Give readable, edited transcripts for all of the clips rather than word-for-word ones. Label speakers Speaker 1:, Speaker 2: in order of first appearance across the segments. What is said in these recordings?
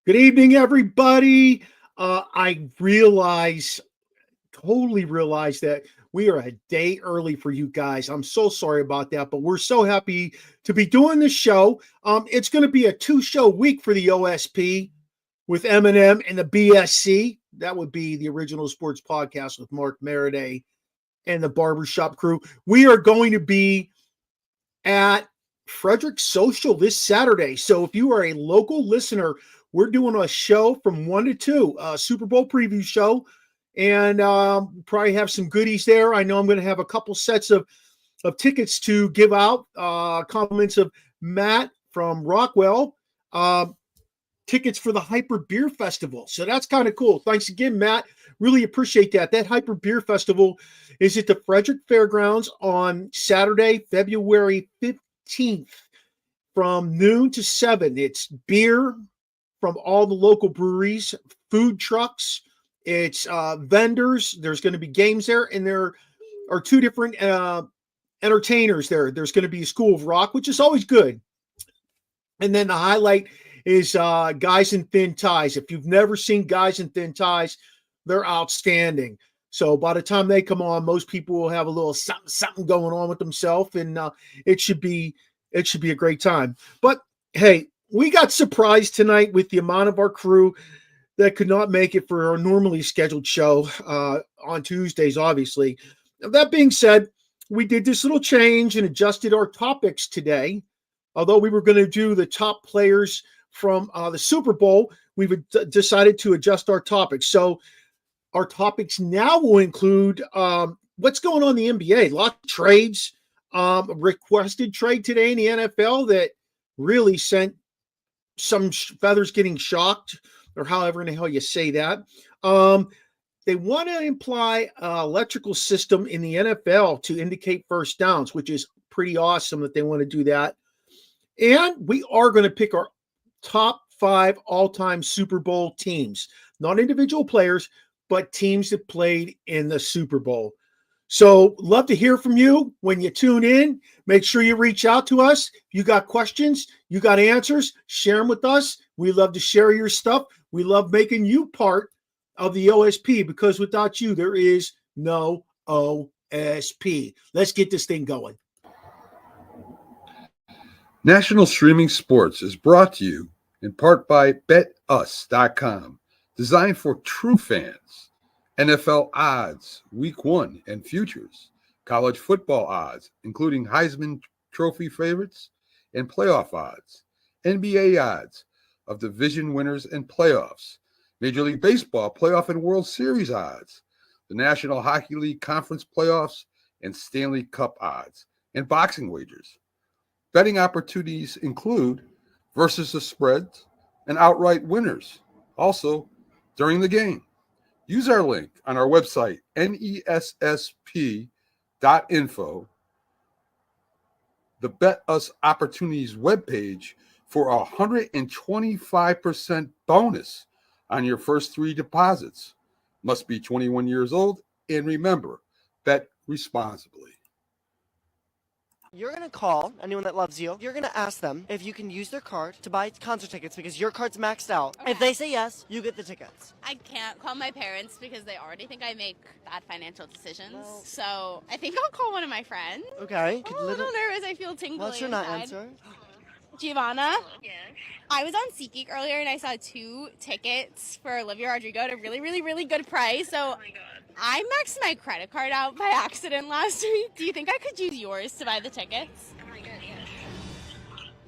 Speaker 1: Good evening, everybody. I totally realize that we are a day early for you guys. I'm so sorry about that, but we're so happy to be doing this show. It's going to be a 2-show week for the OSP with Eminem and the BSC. That would be the Original Sports Podcast with Mark Maradei and the Barbershop Crew. We are going to be at Frederick Social this Saturday. So if you are a local listener, we're doing a show from 1 to 2, a Super Bowl preview show, and probably have some goodies there. I know I'm going to have a couple sets of tickets to give out, compliments of Matt from Rockwell, tickets for the Hyper Beer Festival. So that's kind of cool. Thanks again, Matt. Really appreciate that. That Hyper Beer Festival is at the Frederick Fairgrounds on Saturday, February 15th from noon to 7. It's beer from all the local breweries, food trucks, it's vendors. There's going to be games there, and there are 2 different entertainers there. There's going to be a School of Rock, which is always good. And then the highlight is Guys in Thin Ties. If you've never seen Guys in Thin Ties, they're outstanding. So by the time they come on, most people will have a little something going on with themselves, and it should be a great time. But hey, we got surprised tonight with the amount of our crew that could not make it for our normally scheduled show on Tuesdays, obviously. Now, that being said, we did this little change and adjusted our topics today. Although we were going to do the top players from the Super Bowl, we've decided to adjust our topics. So our topics now will include what's going on in the NBA. Lots of trades, requested trade today in the NFL that really sent some feathers getting shocked, or however in the hell you say that. They want to imply an electrical system in the NFL to indicate first downs, which is pretty awesome that they want to do that. And we are going to pick our top 5 all-time Super Bowl teams, not individual players, but teams that played in the Super Bowl. So love to hear from you when you tune in. Make sure you reach out to us. You got questions, you got answers, share them with us. We love to share your stuff. We love making you part of the OSP, because without you, there is no OSP. Let's get this thing going.
Speaker 2: National Streaming Sports is brought to you in part by BetUs.com, designed for true fans. NFL odds, Week 1 and futures, college football odds, including Heisman Trophy favorites and playoff odds, NBA odds of division winners and playoffs, Major League Baseball playoff and World Series odds, the National Hockey League Conference playoffs and Stanley Cup odds, and boxing wagers. Betting opportunities include versus the spreads and outright winners, also during the game. Use our link on our website, nessp.info, the Bet Us Opportunities webpage, for a 125% bonus on your first 3 deposits. Must be 21 years old, and remember, bet responsibly.
Speaker 3: You're going to call anyone that loves you. You're going to ask them if you can use their card to buy concert tickets because your card's maxed out. Okay. If they say yes, you get the tickets.
Speaker 4: I can't call my parents because they already think I make bad financial decisions. Well, so I think I'll call one of my friends.
Speaker 3: Okay.
Speaker 4: I'm a little nervous. I feel tingly.
Speaker 3: What's your not answer?
Speaker 4: Giovanna?
Speaker 5: Yes.
Speaker 4: I was on SeatGeek earlier and I saw 2 tickets for Olivia Rodrigo at a really, really, really good price. So
Speaker 5: Oh my god.
Speaker 4: I maxed my credit card out by accident last week. Do you think I could use yours to buy the tickets?
Speaker 5: Oh my god, yes.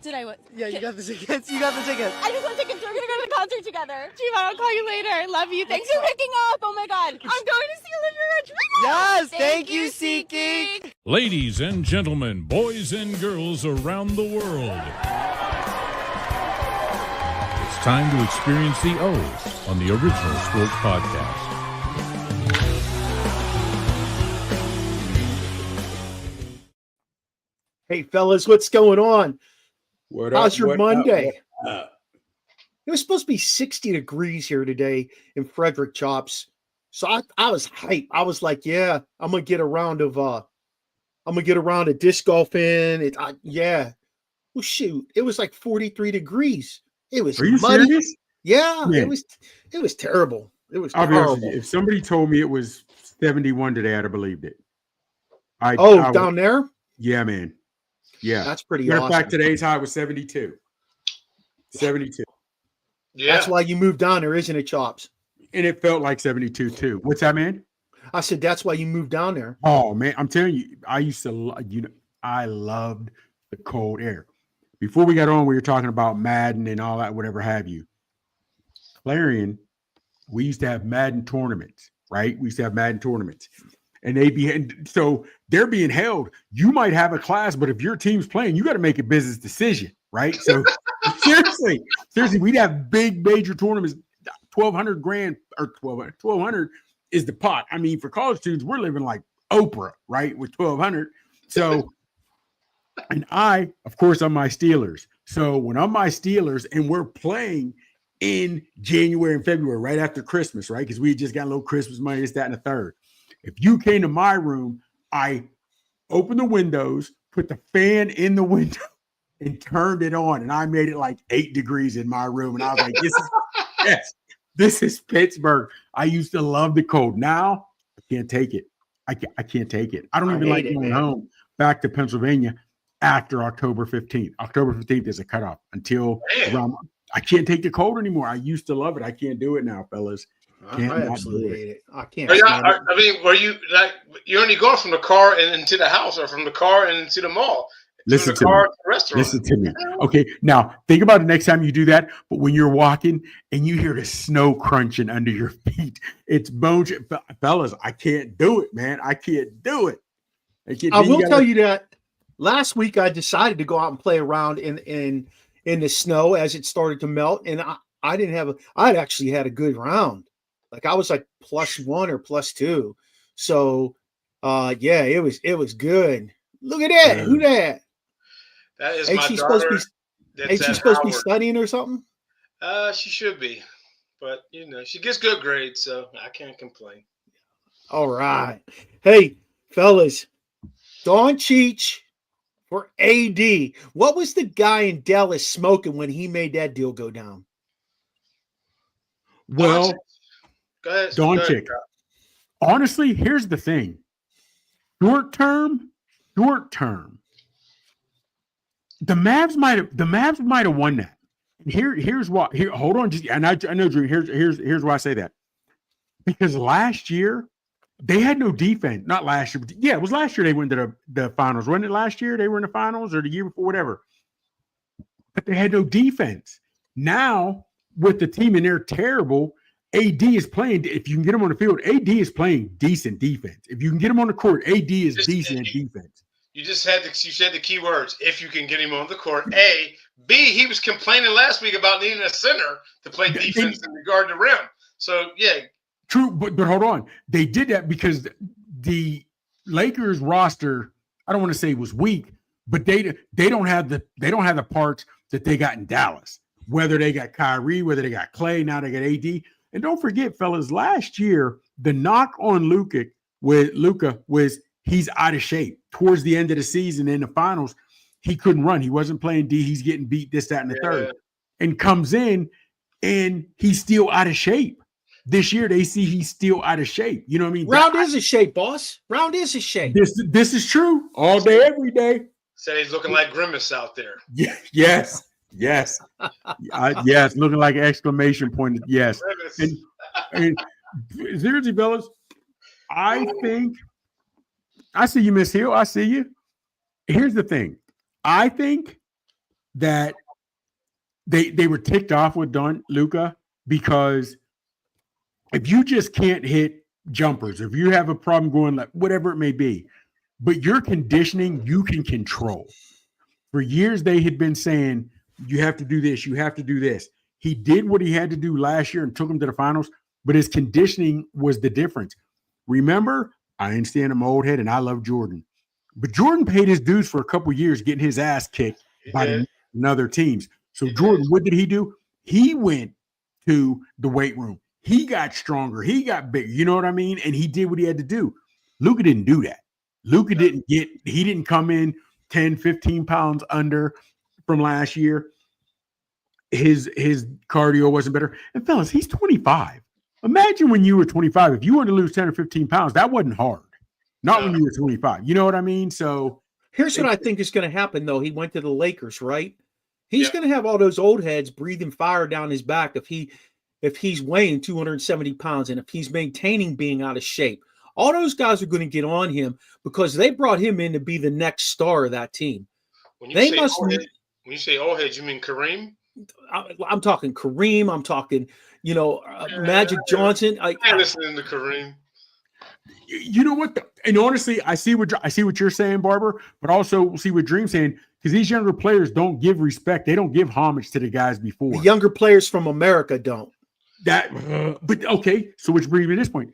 Speaker 4: Did I what?
Speaker 3: Yeah, you got the tickets. You got the tickets.
Speaker 4: I just want tickets. We're going to go to the concert together. Giovanna, I'll call you later. Love you. Thanks for picking up. Oh my god. I'm going to see Olivia Rodrigo.
Speaker 3: Yes, thank you, SeatGeek.
Speaker 6: Ladies and gentlemen, boys and girls around the world, it's time to experience the O's on the Original Sports Podcast.
Speaker 1: Hey, fellas, what's going on? How's your Monday?
Speaker 7: Up?
Speaker 1: It was supposed to be 60 degrees here today in Frederick, Chops. So I was hyped. I was like, yeah, I'm gonna get a round of disc golfing. Yeah. Well, shoot, it was like 43 degrees. It was
Speaker 7: Are you
Speaker 1: muddy.
Speaker 7: serious?
Speaker 1: Yeah,
Speaker 5: Man.
Speaker 1: it was terrible. It was
Speaker 5: I'll be honest with
Speaker 1: horrible.
Speaker 5: you. If somebody told me it was 71 today, I'd have believed it.
Speaker 1: Down there?
Speaker 5: Yeah, man. Yeah.
Speaker 1: That's pretty
Speaker 5: Matter of
Speaker 1: awesome.
Speaker 5: fact, today's high was 72. 72.
Speaker 7: Yeah.
Speaker 1: That's why you moved down there, isn't it, Chops?
Speaker 5: And it felt like 72 too. What's that, man?
Speaker 1: I said that's why you moved down there.
Speaker 5: Oh, man. I'm telling you, I used to, I loved the cold air. Before we got on, we were talking about Madden and all that, whatever have you. Clarion, we used to have Madden tournaments, right? We used to have Madden tournaments. And so they're being held. You might have a class, but if your team's playing, you got to make a business decision, right? So seriously, we'd have big major tournaments, 1,200 grand or 1,200 is the pot. I mean, for college students, we're living like Oprah, right? With 1,200. So, and of course, I'm my Steelers. So when I'm my Steelers and we're playing in January and February, right after Christmas, right? Because we just got a little Christmas money, this, that, and the third. If you came to my room, I opened the windows, put the fan in the window, and turned it on. And I made it like 8 degrees in my room. And I was like, this is Pittsburgh. I used to love the cold. Now I can't take it. I can't take it. I don't even like going home back to Pennsylvania after October 15th. October 15th is a cutoff until around. I can't take the cold anymore. I used to love it. I can't do it now, fellas.
Speaker 1: I absolutely hate it. I can't.
Speaker 7: I mean, were you like you're only going from the car and into the house, or from the car and into the mall?
Speaker 5: Listen to me. Listen to me. Okay, now think about the next time you do that. But when you're walking and you hear the snow crunching under your feet, it's bones, fellas. I can't do it, man. I can't do it.
Speaker 1: I will tell you that last week I decided to go out and play around in the snow as it started to melt, and I'd actually had a good round. Like I was like +1 or +2. So yeah, it was good. Look at that. Who that?
Speaker 7: That is
Speaker 1: ain't
Speaker 7: my
Speaker 1: she
Speaker 7: daughter.
Speaker 1: Ain't she supposed to be studying or something?
Speaker 7: She should be. But she gets good grades, so I can't complain.
Speaker 1: All right. Hey, fellas, Don Cheech for AD. What was the guy in Dallas smoking when he made that deal go down?
Speaker 5: Well,
Speaker 7: go ahead.
Speaker 5: Doncic. Honestly, here's the thing. Short term. The Mavs might have won that. Here's why. Hold on. I know, Drew. Here's why I say that. Because last year they had no defense. Not last year. But yeah, it was last year they went to the finals. Wasn't it last year they were in the finals, or the year before, whatever? But they had no defense. Now with the team and they're terrible, AD is playing. If you can get him on the field, AD is playing decent defense. If you can get him on the court, AD is decent defense.
Speaker 7: You said the key words. If you can get him on the court, A. B. He was complaining last week about needing a center to play defense in regard to rim. So yeah,
Speaker 5: true. But hold on, they did that because the Lakers roster, I don't want to say was weak, but they don't have the parts that they got in Dallas. Whether they got Kyrie, whether they got Clay, now they got AD. And don't forget, fellas, last year the knock on Luka was he's out of shape. Towards the end of the season in the finals, he couldn't run. He wasn't playing D. He's getting beat, this, that, and the third. And comes in, and he's still out of shape. This year, they see he's still out of shape. You know what I mean?
Speaker 1: Round is a shape, boss. Round is a shape.
Speaker 5: This is true. All day, every day.
Speaker 7: Said he's looking like Grimace out there.
Speaker 5: Yeah, yes. Yes, looking like an exclamation point. Yes, and seriously, fellas, I think I see you, Miss Hill. I see you. Here's the thing. I think that they were ticked off with Luka because if you just can't hit jumpers, if you have a problem going like whatever it may be, but your conditioning you can control. For years they had been saying, you have to do this. You have to do this. He did what he had to do last year and took him to the finals, but his conditioning was the difference. Remember, I understand I'm an old head and I love Jordan, but Jordan paid his dues for a couple of years getting his ass kicked by another teams. So Jordan, what did he do? He went to the weight room. He got stronger. He got bigger. You know what I mean? And he did what he had to do. Luka didn't do that. Luka didn't come in 10, 15 pounds under from last year. his cardio wasn't better. And fellas, he's 25. Imagine when you were 25, if you wanted to lose 10 or 15 pounds, that wasn't hard. Not when you were 25. You know what I mean? So
Speaker 1: here's what I think is going to happen, though. He went to the Lakers, right? He's going to have all those old heads breathing fire down his back if he's weighing 270 pounds and if he's maintaining being out of shape. All those guys are going to get on him because they brought him in to be the next star of that team.
Speaker 7: When you say old heads, you mean Kareem?
Speaker 1: I'm talking Kareem. I'm talking, Magic Johnson.
Speaker 7: I'm listening to Kareem.
Speaker 5: You know what? And honestly, I see what you're saying, Barber, but also see what Dream's saying, because these younger players don't give respect. They don't give homage to the guys before.
Speaker 1: The younger players from America don't.
Speaker 5: But okay, so which brings me to this point.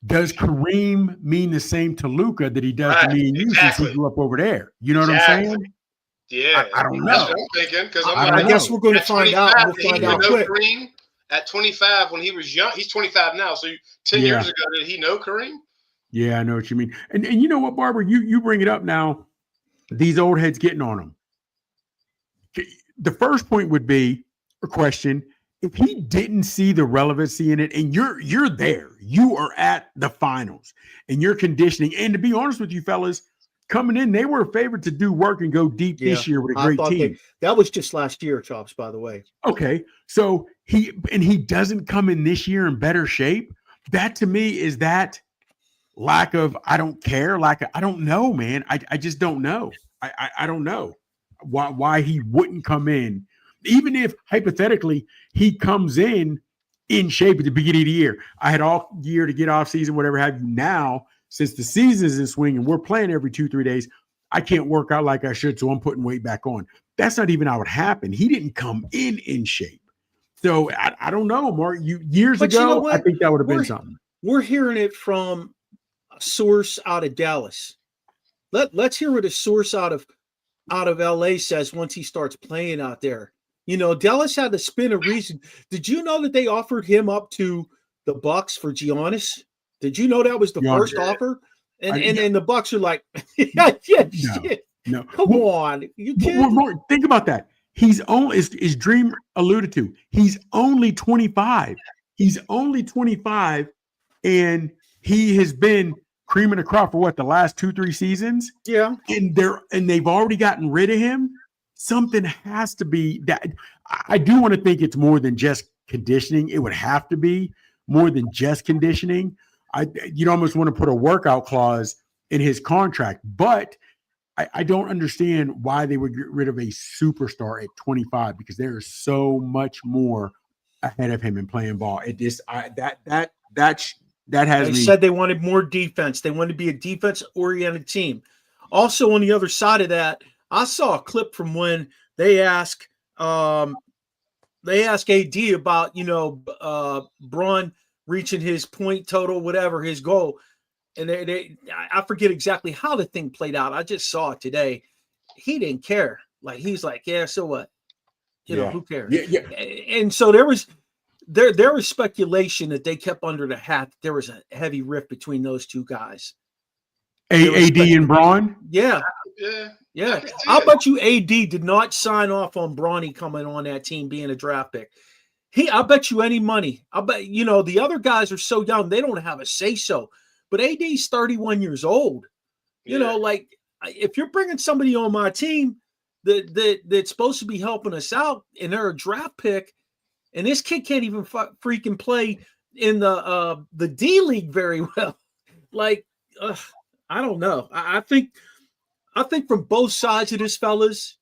Speaker 5: Does Kareem mean the same to Luka that he does to me and you since he grew up over there? You know what I'm saying?
Speaker 7: Yeah.
Speaker 5: I don't know.
Speaker 7: That's what I'm thinking. Because
Speaker 1: I guess we're going to find out. We'll find out quick.
Speaker 7: Kareem at 25 when he was young. He's 25 now. So 10 years ago, did he know Kareem?
Speaker 5: Yeah, I know what you mean. And you know what, Barber? You bring it up now. These old heads getting on him. The first point would be a question. If he didn't see the relevancy in it, and you're there, you are at the finals, and you're conditioning. And to be honest with you, fellas, coming in, they were a favorite to do work and go deep this year with a great team.
Speaker 1: That was just last year, Chops, by the way.
Speaker 5: Okay, so he doesn't come in this year in better shape. That to me is that lack of I don't care. I don't know, man. I just don't know. I don't know why he wouldn't come in. Even if hypothetically he comes in shape at the beginning of the year. I had all year to get off season, whatever have you. Now, since the season is in swing and we're playing every 2-3 days, I can't work out like I should, so I'm putting weight back on. That's not even how it happened. He didn't come in shape. So I don't know, Mark. Years ago, you know I think that would have been something.
Speaker 1: We're hearing it from a source out of Dallas. Let's hear what a source out of LA says once he starts playing out there. Dallas had to spin a reason. Did you know that they offered him up to the Bucks for Giannis? Did you know that was the first offer? And the Bucks are like,
Speaker 5: no.
Speaker 1: Come on, you can't.
Speaker 5: Think about that. He's only, as Dream alluded to, he's only 25. He's only 25, and he has been cream of the crop for the last 2-3 seasons.
Speaker 1: Yeah,
Speaker 5: and they've already gotten rid of him. Something has to be that. I do want to think it's more than just conditioning. It would have to be more than just conditioning. You'd almost want to put a workout clause in his contract, but I don't understand why they would get rid of a superstar at 25 because there is so much more ahead of him in playing ball. It just that has.
Speaker 1: They said they wanted more defense. They wanted to be a defense-oriented team. Also, on the other side of that, I saw a clip from when they ask AD about Braun reaching his point total, whatever his goal, and I forget exactly how the thing played out. I just saw it today. He didn't care. Like he's like, yeah, so what? Who cares?
Speaker 5: Yeah.
Speaker 1: And so there was speculation that they kept under the hat. There was a heavy rift between those two guys.
Speaker 5: AD and Braun.
Speaker 1: Yeah. I'll bet you AD did not sign off on Bronny coming on that team being a draft pick. I bet you any money. I bet the other guys are so young they don't have a say so. But AD's 31 years old. Like if you're bringing somebody on my team that's supposed to be helping us out, and they're a draft pick, and this kid can't even freaking play in the D League very well. Like, I don't know. I think from both sides of this, fellas,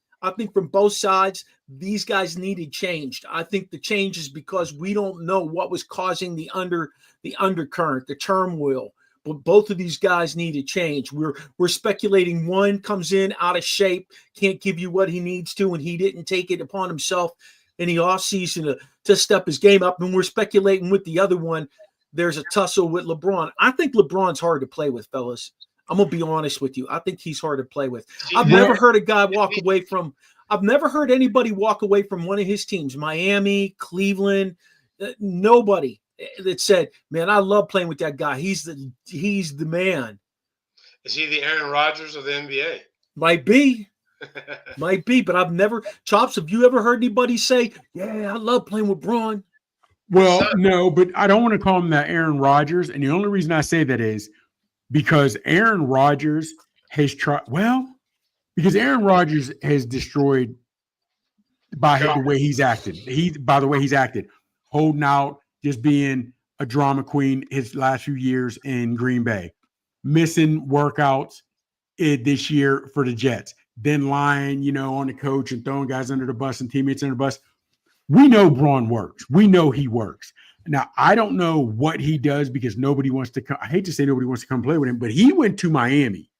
Speaker 1: these guys needed changed. I think the change is because we don't know what was causing the undercurrent, the turmoil. But both of these guys needed change. We're speculating one comes in out of shape, can't give you what he needs to, and he didn't take it upon himself in the offseason to step his game up. And we're speculating with the other one, there's a tussle with LeBron. I think LeBron's hard to play with, fellas. I'm going to be honest with you. I think he's hard to play with. I've never heard anybody walk away from one of his teams, Miami, Cleveland, nobody that said, man, I love playing with that guy. He's the man.
Speaker 7: Is he the Aaron Rodgers of the NBA?
Speaker 1: Might be. Might be, but I've never. Chops, have you ever heard anybody say, "Yeah, I love playing with Braun"?
Speaker 5: Well, no, but I don't want to call him that Aaron Rodgers. And the only reason I say that is because Aaron Rodgers has tried. Well, because Aaron Rodgers has destroyed by the way he's acted. By the way he's acted, holding out, just being a drama queen his last few years in Green Bay, missing workouts this year for the Jets, then lying, on the coach and throwing guys under the bus and teammates under the bus. We know Braun works. We know he works. Now, I don't know what he does because nobody wants to come. I hate to say nobody wants to come play with him, but he went to Miami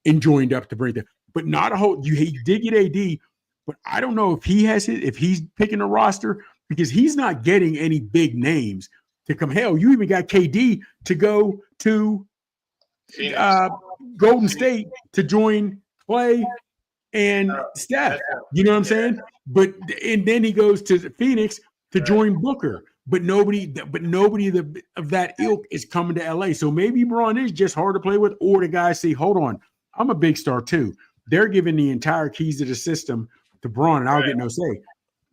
Speaker 5: and joined up to bring them. But not a whole. He did get AD, but I don't know if he has it, if he's picking a roster because he's not getting any big names to come. Hell, you even got KD to go to Golden State to join Clay and Steph. You know what I'm saying? And then he goes to Phoenix to join Booker. But nobody of that ilk is coming to LA. So maybe Braun is just hard to play with, or the guys say, hold on, I'm a big star too. They're giving the entire keys to the system to Braun, and I'll get no say.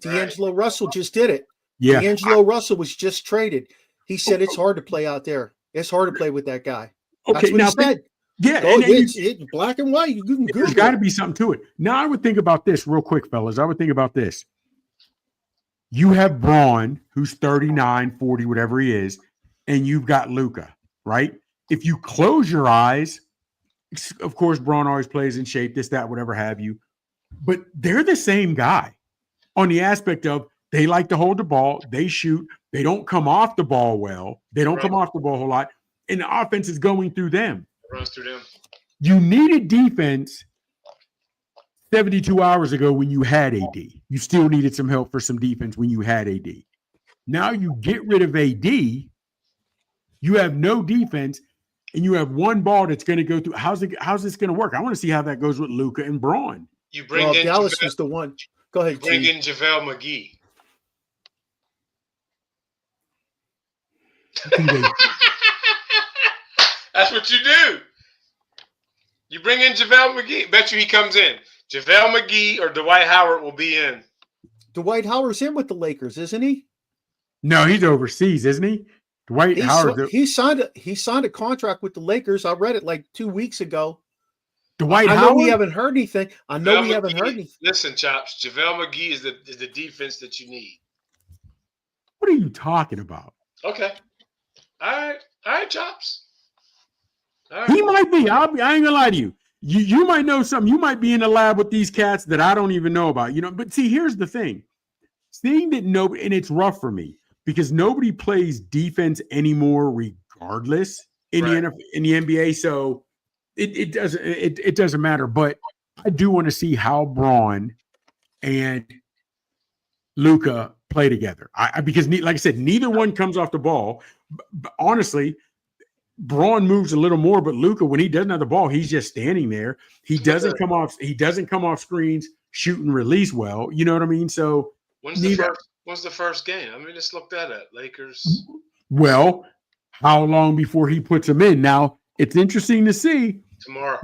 Speaker 1: D'Angelo Russell just did it.
Speaker 5: Yeah.
Speaker 1: D'Angelo Russell was just traded. He said it's hard to play out there. It's hard to play with that guy.
Speaker 5: Okay,
Speaker 1: That's what
Speaker 5: now
Speaker 1: he said.
Speaker 5: Yeah,
Speaker 1: oh, it's black and white. You can
Speaker 5: there's got to be something to it. Now, I would think about this real quick, fellas. I would think about this. You have Braun, who's 39, 40, whatever he is, and you've got Luka, right? If you close your eyes, of course, Braun always plays in shape, this, that, whatever have you, but they're the same guy on the aspect of they like to hold the ball, they shoot, they don't come off the ball well, they don't come off the ball a whole lot, and the offense is going through them.
Speaker 7: It runs through them.
Speaker 5: You needed defense 72 hours ago when you had AD. You still needed some help for some defense when you had AD. Now you get rid of AD, you have no defense, and you have one ball that's going to go through. How's this going to work? I want to see how that goes with Luka and Braun.
Speaker 7: You bring in
Speaker 1: Dallas was the one. Go ahead.
Speaker 7: Bring in JaVale McGee. That's what you do. You bring in JaVale McGee. Bet you he comes in. JaVale McGee or Dwight Howard will be in.
Speaker 1: Dwight Howard's in with the Lakers, isn't he?
Speaker 5: No, he's overseas, isn't he? Dwight Howard.
Speaker 1: He signed a contract with the Lakers. I read it like 2 weeks ago.
Speaker 5: Dwight Howard.
Speaker 1: I know we haven't heard anything.
Speaker 7: Listen, Chops. JaVale McGee is the defense that you need.
Speaker 5: What are you talking about?
Speaker 7: Okay. All right, Chops. All right.
Speaker 5: He might be. I ain't gonna lie to you. You might know something. You might be in the lab with these cats that I don't even know about. But see, here's the thing. Seeing that nobody, and it's rough for me because nobody plays defense anymore, regardless in the NBA. So it doesn't matter. But I do want to see how Braun and Luka play together. Because like I said, neither one comes off the ball. But honestly, Braun moves a little more, but Luka, when he doesn't have the ball, he's just standing there. He doesn't come off. He doesn't come off screens, shoot and release well. You know what I mean? So
Speaker 7: when's the first game? I mean, let's look that at Lakers.
Speaker 5: Well, how long before he puts them in? Now it's interesting to see
Speaker 7: tomorrow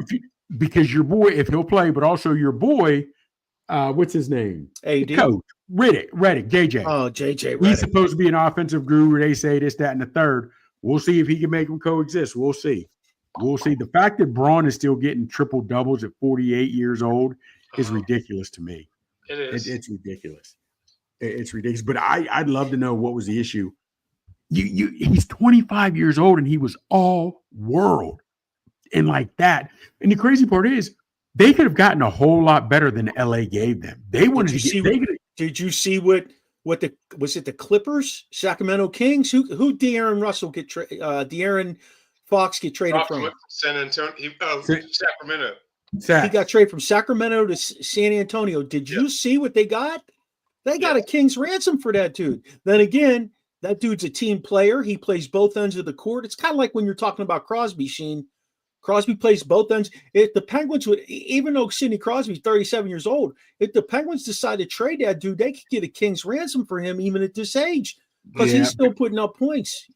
Speaker 5: because your boy, if he'll play, but also your boy, what's his name?
Speaker 1: AD.
Speaker 5: The coach Reddick, JJ.
Speaker 1: Oh, JJ.
Speaker 5: Reddick. He's supposed to be an offensive guru. They say this, that, and the third. We'll see if he can make them coexist. We'll see. The fact that Braun is still getting triple doubles at 48 years old is ridiculous to me.
Speaker 7: It is.
Speaker 5: It's ridiculous. It's ridiculous. But I'd love to know what was the issue. He's 25 years old and he was all world and like that. And the crazy part is they could have gotten a whole lot better than LA gave them. They wanted to get.
Speaker 1: Did you see what the Clippers, Sacramento Kings? Who De'Aaron Russell get De'Aaron Fox get traded from?
Speaker 7: San Antonio. Sacramento.
Speaker 1: He got traded from Sacramento to San Antonio. Did you see what they got? They got a king's ransom for that dude. Then again, that dude's a team player. He plays both ends of the court. It's kind of like when you're talking about Crosby, Sheen. Crosby plays both ends. If the Penguins would, even though Sidney Crosby's 37 years old, if the Penguins decide to trade that dude, they could get a king's ransom for him even at this age because he's still putting up points.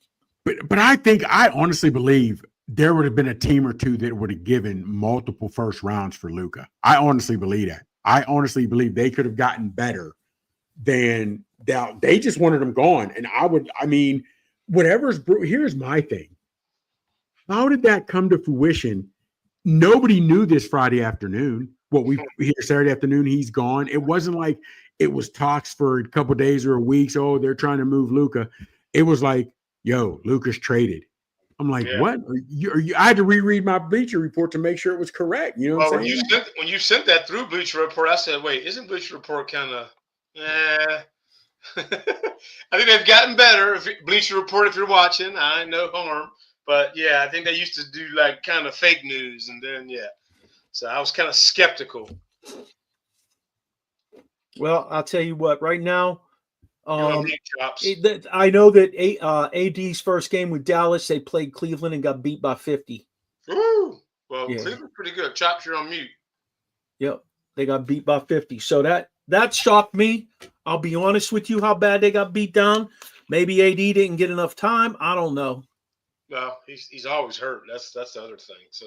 Speaker 5: But I honestly believe there would have been a team or two that would have given multiple first rounds for Luka. I honestly believe that. I honestly believe they could have gotten better than that. They just wanted him gone. And here's my thing. How did that come to fruition? Nobody knew this Friday afternoon. What we hear Saturday afternoon, he's gone. It wasn't like it was talks for a couple of days or a week. So they're trying to move Luka. It was like, yo, Luka's traded. I'm like, what? I had to reread my Bleacher Report to make sure it was correct. You know what I'm saying?
Speaker 7: When you sent that through Bleacher Report, I said, wait, isn't Bleacher Report kind of I think they've gotten better. Bleacher Report, if you're watching, I no harm. But yeah, I think they used to do like kind of fake news, and then so I was kind of skeptical.
Speaker 1: Well, I'll tell you what. Right now,
Speaker 7: chops.
Speaker 1: I know that AD's first game with Dallas, they played Cleveland and got beat by 50.
Speaker 7: Ooh, well, Cleveland's pretty good. Chops, you're on mute.
Speaker 1: Yep, they got beat by 50. So that shocked me. I'll be honest with you, how bad they got beat down. Maybe AD didn't get enough time. I don't know.
Speaker 7: Well, he's always hurt. That's the other thing. So,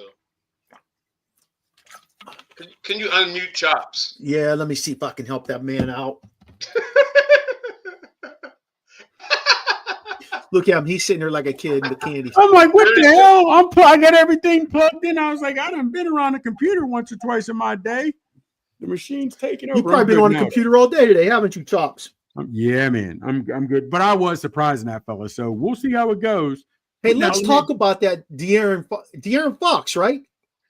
Speaker 7: can you unmute Chops?
Speaker 1: Yeah, let me see if I can help that man out. Look at him. He's sitting there like a kid in the candy.
Speaker 5: I'm like, what the hell? I got everything plugged in. I was like, I done been around a computer once or twice in my day. The machine's taking over.
Speaker 1: You've probably been on a computer all day today, haven't you, Chops?
Speaker 5: Yeah, man. I'm good. But I was surprising that fella. So we'll see how it goes.
Speaker 1: Hey, let's talk about that De'Aaron Fox, right?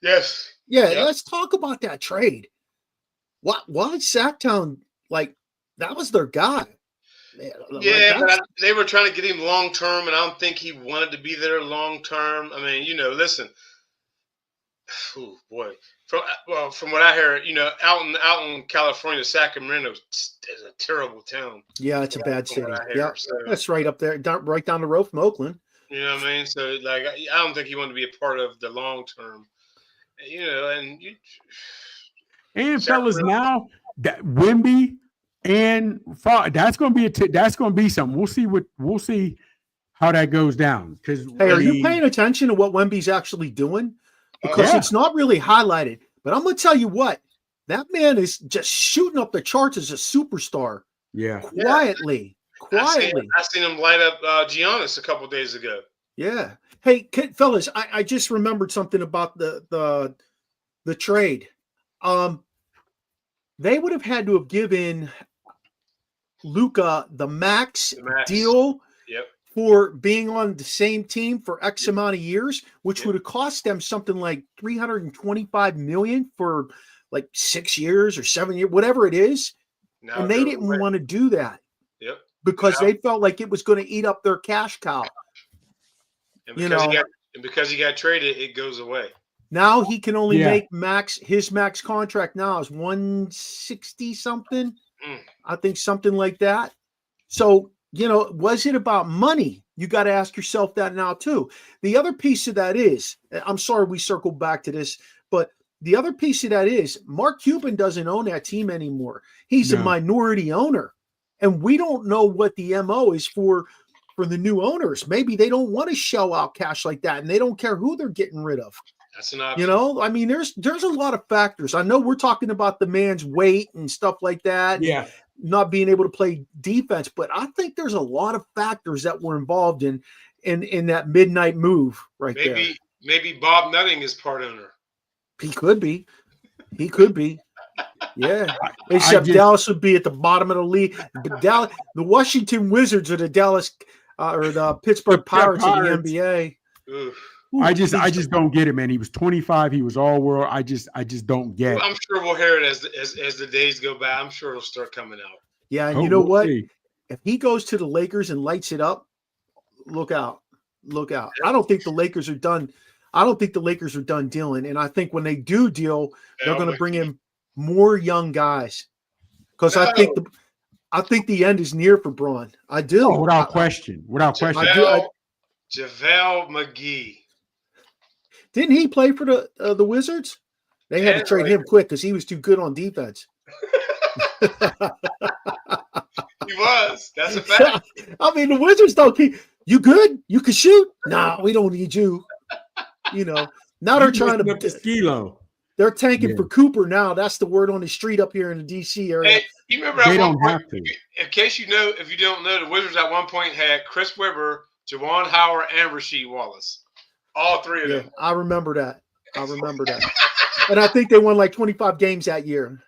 Speaker 7: Yes.
Speaker 1: Yeah, let's talk about that trade. Why Sacktown, like, that was their guy.
Speaker 7: Yeah, but they were trying to get him long term, and I don't think he wanted to be there long term. I mean, listen. Oh boy, from what I hear, out in California, Sacramento is a terrible town.
Speaker 1: Yeah, it's a bad city. Yeah, so, that's right up there, right down the road from Oakland.
Speaker 7: You know what I mean? So, like, I don't think he wanted to be a part of the long term.
Speaker 5: And fellas, now that Wemby and that's going to be something. We'll see how that goes down. Because
Speaker 1: are you paying attention to what Wemby's actually doing? Because it's not really highlighted. But I'm going to tell you what, that man is just shooting up the charts as a superstar.
Speaker 5: Yeah,
Speaker 1: quietly.
Speaker 7: I seen him light up Giannis a couple days ago.
Speaker 1: Yeah. Hey, fellas, I just remembered something about the trade. They would have had to have given Luka the max deal for being on the same team for X amount of years, which would have cost them something like $325 million for like 6 years or 7 years, whatever it is. And they didn't want to do that.
Speaker 7: Yep.
Speaker 1: Because they felt like it was going to eat up their cash cow.
Speaker 7: And because he got traded, it goes away.
Speaker 1: Now he can only make his max contract now is 160 something. I think something like that. So, was it about money? You got to ask yourself that now too. The other piece of that is, I'm sorry we circled back to this, but the other piece of that is Mark Cuban doesn't own that team anymore. He's a minority owner. And we don't know what the MO is for the new owners. Maybe they don't want to shell out cash like that, and they don't care who they're getting rid of.
Speaker 7: That's an option.
Speaker 1: I mean, there's a lot of factors. I know we're talking about the man's weight and stuff like that.
Speaker 5: Yeah.
Speaker 1: Not being able to play defense, but I think there's a lot of factors that were involved in that midnight move there.
Speaker 7: Maybe Bob Nutting is part owner.
Speaker 1: He could be. Yeah. Except Dallas would be at the bottom of the league. But the Washington Wizards are the Dallas or the Pittsburgh Pirates of the NBA.
Speaker 7: Oof.
Speaker 5: I just don't get it, man. He was 25. He was all world. I just don't get it.
Speaker 7: I'm sure we'll hear it as the days go by. I'm sure it'll start coming out.
Speaker 1: Yeah, and you know what? If he goes to the Lakers and lights it up, look out. I don't think the Lakers are done. Dealing. And I think when they do deal, they're going to bring in more young guys. Because I think the end is near for Braun. I do.
Speaker 5: Oh, without question.
Speaker 7: JaVale McGee.
Speaker 1: Didn't he play for the Wizards? They had to trade him quick because he was too good on defense.
Speaker 7: He was. That's a fact.
Speaker 1: I mean, the Wizards don't keep you good. You can shoot. Nah, we don't need you. Now they're trying to
Speaker 5: skilo.
Speaker 1: They're tanking
Speaker 5: Yeah.
Speaker 1: for Cooper now. That's the word on the street up here in the D.C. area.
Speaker 7: Hey, you remember
Speaker 5: They
Speaker 7: at one
Speaker 5: don't
Speaker 7: point,
Speaker 5: have to.
Speaker 7: in case you know, if you don't know, the Wizards at one point had Chris Webber, Jawan Howard, and Rasheed Wallace. All three of
Speaker 1: Yeah,
Speaker 7: them.
Speaker 1: I remember that. And I think they won like 25 games that year.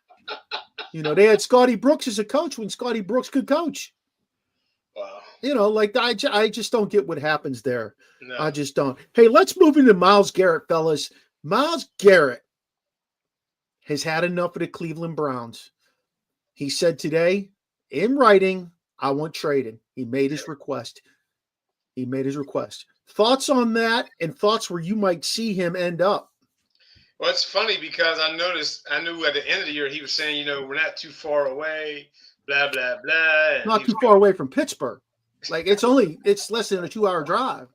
Speaker 1: They had Scotty Brooks as a coach when Scotty Brooks could coach.
Speaker 7: Wow.
Speaker 1: Like I just don't get what happens there.
Speaker 7: No.
Speaker 1: I just don't. Hey, let's move into Myles Garrett, fellas. Myles Garrett has had enough of the Cleveland Browns. He said today in writing, I want traded. He made his request. Thoughts on that and thoughts where you might see him end up?
Speaker 7: Well, it's funny because I knew at the end of the year he was saying, we're not too far away, blah, blah, blah.
Speaker 1: Not too far away from Pittsburgh. Like it's less than a 2-hour drive.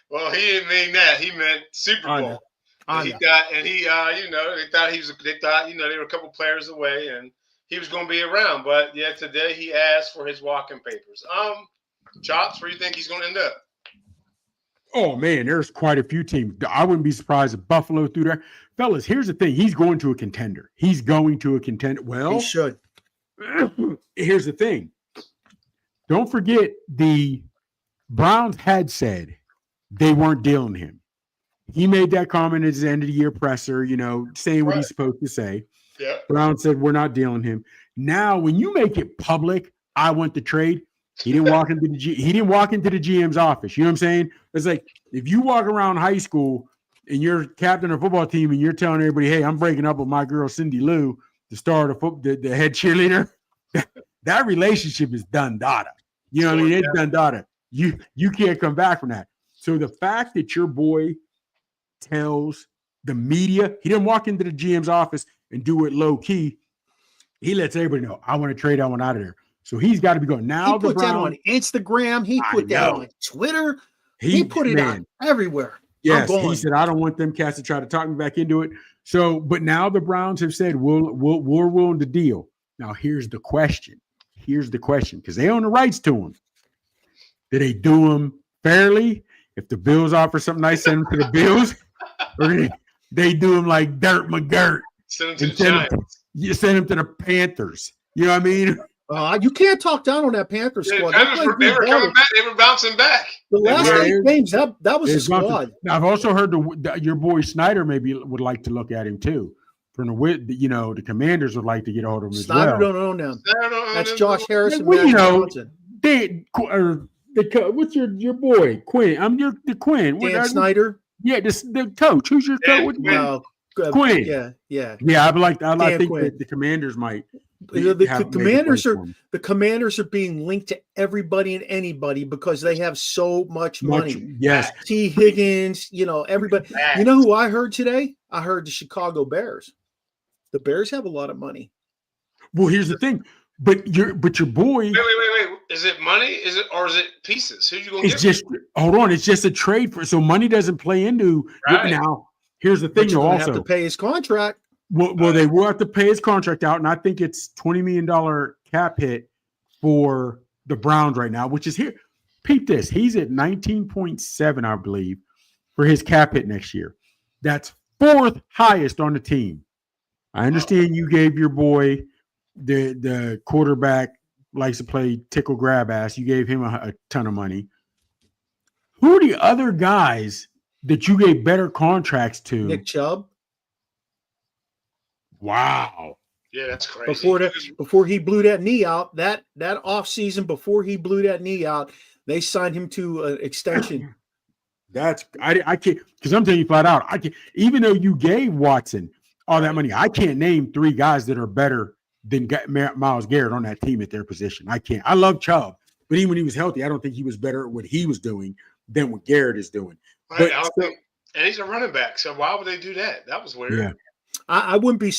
Speaker 7: Well, he didn't mean that. He meant Super Bowl. They thought they thought they were a couple players away and he was going to be around. But yeah, today he asked for his walking papers. Chops, where do you think he's going to end up?
Speaker 5: Oh man, there's quite a few teams. I wouldn't be surprised if Buffalo threw there. Fellas, here's the thing. He's going to a contender. Well,
Speaker 1: he should.
Speaker 5: Here's the thing. Don't forget the Browns had said they weren't dealing him. He made that comment at his end of the year presser, saying what he's supposed to say.
Speaker 7: Yeah.
Speaker 5: Brown said, we're not dealing him. Now, when you make it public, I want the trade. He didn't walk into the GM's office. You know what I'm saying? It's like if you walk around high school and you're captain of a football team and you're telling everybody, hey, I'm breaking up with my girl Cindy Lou, the star of the head cheerleader, that relationship is done data. You know what I mean? It's done data. You can't come back from that. So the fact that your boy tells the media, he didn't walk into the GM's office and do it low key. He lets everybody know, I want to trade, I want out of there. So he's got to be going. Now
Speaker 1: he put that on Instagram. He put that on Twitter. He put it on everywhere.
Speaker 5: Yes, he said, I don't want them cats to try to talk me back into it. So, but now the Browns have said, we're willing to deal. Now, here's the question, because they own the rights to him. Do they do him fairly? If the Bills offer something nice, send them to the Bills. Or they do him like Dirt McGirt.
Speaker 7: Send him to the Giants.
Speaker 5: You send him to the Panthers. You know what I mean?
Speaker 1: You can't talk down on that Panthers squad.
Speaker 7: They were coming back. They were bouncing back.
Speaker 1: The last 8 games, that was a squad.
Speaker 5: Now, I've also heard your boy Snyder maybe would like to look at him too. From the Commanders would like to get a hold of him
Speaker 1: Snyder
Speaker 5: as well.
Speaker 1: don't own them. That's Josh Harrison.
Speaker 5: Johnson. What's your boy Quinn? I'm the Quinn.
Speaker 1: Dan Snyder.
Speaker 5: Yeah, the coach. Who's your coach? Quinn.
Speaker 1: Yeah.
Speaker 5: I think that the Commanders might.
Speaker 1: The Commanders are being linked to everybody and anybody because they have so much money.
Speaker 5: Yes.
Speaker 1: T. Higgins, everybody. You know who I heard today? I heard the Chicago Bears. The Bears have a lot of money.
Speaker 5: Well, here's the thing. But your boy.
Speaker 7: Wait. Is it money? Is it pieces? Who you gonna get?
Speaker 5: Hold on. It's just a trade so money doesn't play into now. Here's the thing.
Speaker 1: You also have to pay his contract.
Speaker 5: Well, they will have to pay his contract out, and I think it's $20 million cap hit for the Browns right now, which is here. Peep this. He's at 19.7, I believe, for his cap hit next year. That's 4th highest on the team. I understand you gave your boy the quarterback likes to play tickle grab ass. You gave him a ton of money. Who are the other guys that you gave better contracts to?
Speaker 1: Nick Chubb.
Speaker 5: Wow.
Speaker 7: Yeah, that's crazy.
Speaker 1: Before he blew that knee out, that offseason before he blew that knee out, they signed him to an extension.
Speaker 5: I can't, because I'm telling you flat out, I can't, even though you gave Watson all that money, I can't name 3 guys that are better than Myles Garrett on that team at their position. I can't. I love Chubb, but even when he was healthy, I don't think he was better at what he was doing than what Garrett is doing.
Speaker 7: Right, and he's a running back, so why would they do that? That was weird.
Speaker 5: Yeah.
Speaker 1: I wouldn't be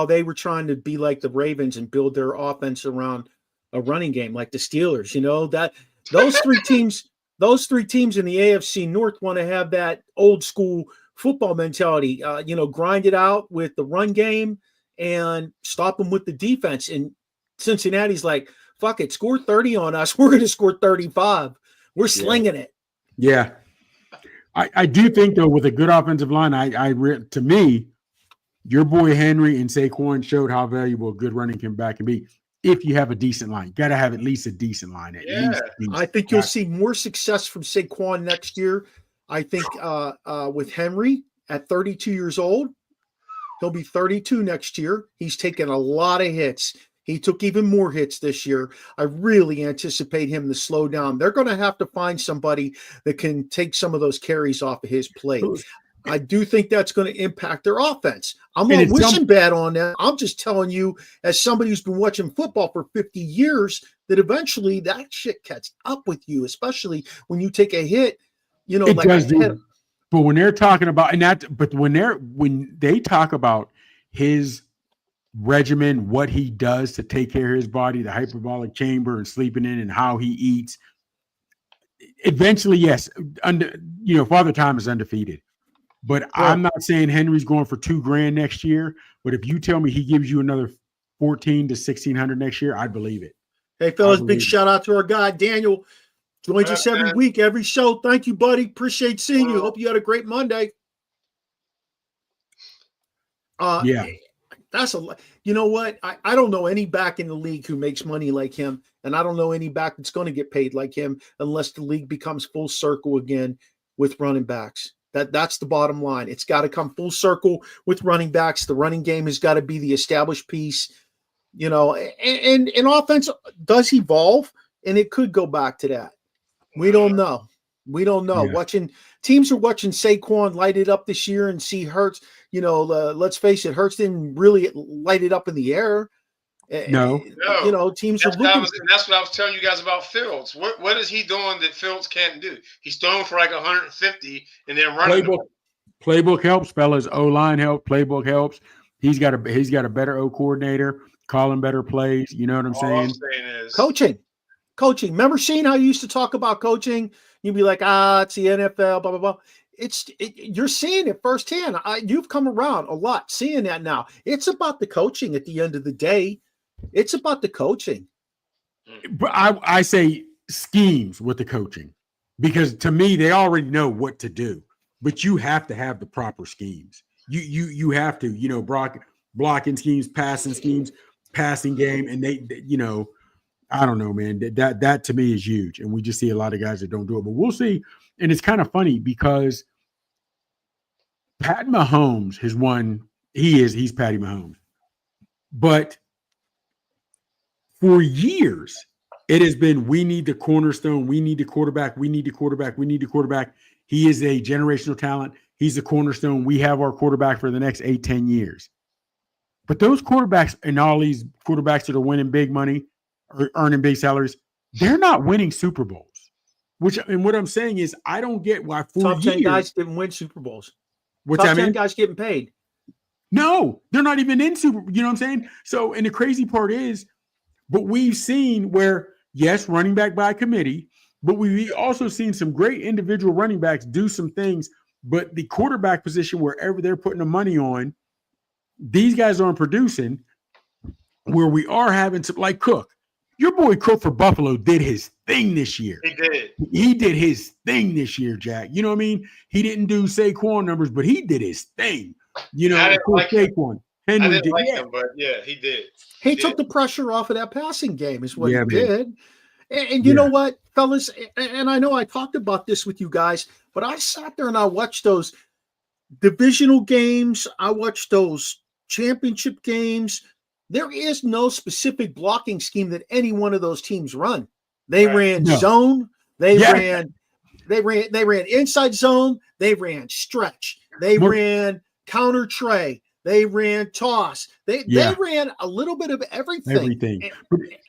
Speaker 1: they were trying to be like the Ravens and build their offense around a running game like the Steelers. That those 3 teams in the AFC North want to have that old school football mentality. Grind it out with the run game and stop them with the defense. And Cincinnati's like, fuck it, score 30 on us. We're going to score 35. We're slinging it.
Speaker 5: Yeah. I do think though, with a good offensive line, to me, Your boy Henry and Saquon showed how valuable a good running back can be if you have a decent line. You got to have at least a decent line. At least.
Speaker 1: I think you'll see more success from Saquon next year. I think with Henry at 32 years old, he'll be 32 next year. He's taken a lot of hits. He took even more hits this year. I really anticipate him to slow down. They're going to have to find somebody that can take some of those carries off of his plate. I do think that's going to impact their offense. I'm not wishing bad on them. I'm just telling you, as somebody who's been watching football for 50 years, that eventually that shit catches up with you, especially when you take a hit. You know,
Speaker 5: it
Speaker 1: like
Speaker 5: does. But when they're talking about when they talk about his regimen, what he does to take care of his body, the hyperbolic chamber and sleeping in, and how he eats. Eventually, yes, Father Time is undefeated. But right. I'm not saying Henry's going for $2,000 next year. But if you tell me he gives you another 1,400 to 1,600 next year, I'd believe it.
Speaker 1: Hey, fellas, big shout out to our guy Daniel. Joins us every week, every show. Thank you, buddy. Appreciate seeing you. Hope you had a great Monday.
Speaker 5: Yeah.
Speaker 1: That's you know what? I don't know any back in the league who makes money like him. And I don't know any back that's going to get paid like him unless the league becomes full circle again with running backs. That's the bottom line. It's got to come full circle with running backs. The running game has got to be the established piece, and offense does evolve, and it could go back to that. We don't know. Yeah. Teams are watching Saquon light it up this year and see Hurts. Let's face it, Hurts didn't really light it up in the air.
Speaker 5: No.
Speaker 1: Teams are looking.
Speaker 7: That's what I was telling you guys about Fields. What is he doing that Fields can't do? He's throwing for like 150 and then running.
Speaker 5: Playbook helps, fellas. O-line helps. Playbook helps. He's got a better O coordinator, calling better plays. You know what I'm saying?
Speaker 7: All I'm saying is
Speaker 1: coaching. Remember seeing how you used to talk about coaching? You'd be like, it's the NFL, blah, blah, blah. You're seeing it firsthand. You've come around a lot seeing that now. It's about the coaching at the end of the day. It's about the coaching.
Speaker 5: But I say schemes with the coaching, because to me, they already know what to do, but you have to have the proper schemes. You have to, blocking schemes, passing game. And they I don't know, man, that to me is huge. And we just see a lot of guys that don't do it, but we'll see. And it's kind of funny because Pat Mahomes has won. He's Patty Mahomes, but for years, it has been, we need the cornerstone. We need the quarterback. We need the quarterback. We need the quarterback. He is a generational talent. He's the cornerstone. We have our quarterback for the next 8-10 years. But those quarterbacks and all these quarterbacks that are winning big money or earning big salaries, they're not winning Super Bowls. And what I'm saying is, I don't get why
Speaker 1: top 10 guys didn't win Super Bowls.
Speaker 5: What's
Speaker 1: top
Speaker 5: that
Speaker 1: 10
Speaker 5: mean?
Speaker 1: Guys getting paid.
Speaker 5: No, they're not even in Super. You know what I'm saying? So, and the crazy part is, but we've seen where, yes, running back by committee, but we've also seen some great individual running backs do some things. But the quarterback position, wherever they're putting the money on, these guys aren't producing. Where we are having some, like Cook. Your boy Cook for Buffalo did his thing this year. He did his thing this year, Jack. You know what I mean? He didn't do Saquon numbers, but he did his thing.
Speaker 7: I didn't like
Speaker 5: Saquon.
Speaker 7: Henry I didn't like him, but yeah, he did.
Speaker 1: He took the pressure off of that passing game is what he did. And you know what, fellas, and I know I talked about this with you guys, but I sat there and I watched those divisional games. I watched those championship games. There is no specific blocking scheme that any one of those teams run. They ran zone. They ran inside zone. They ran stretch. They ran counter tray. They ran toss. They ran a little bit of everything.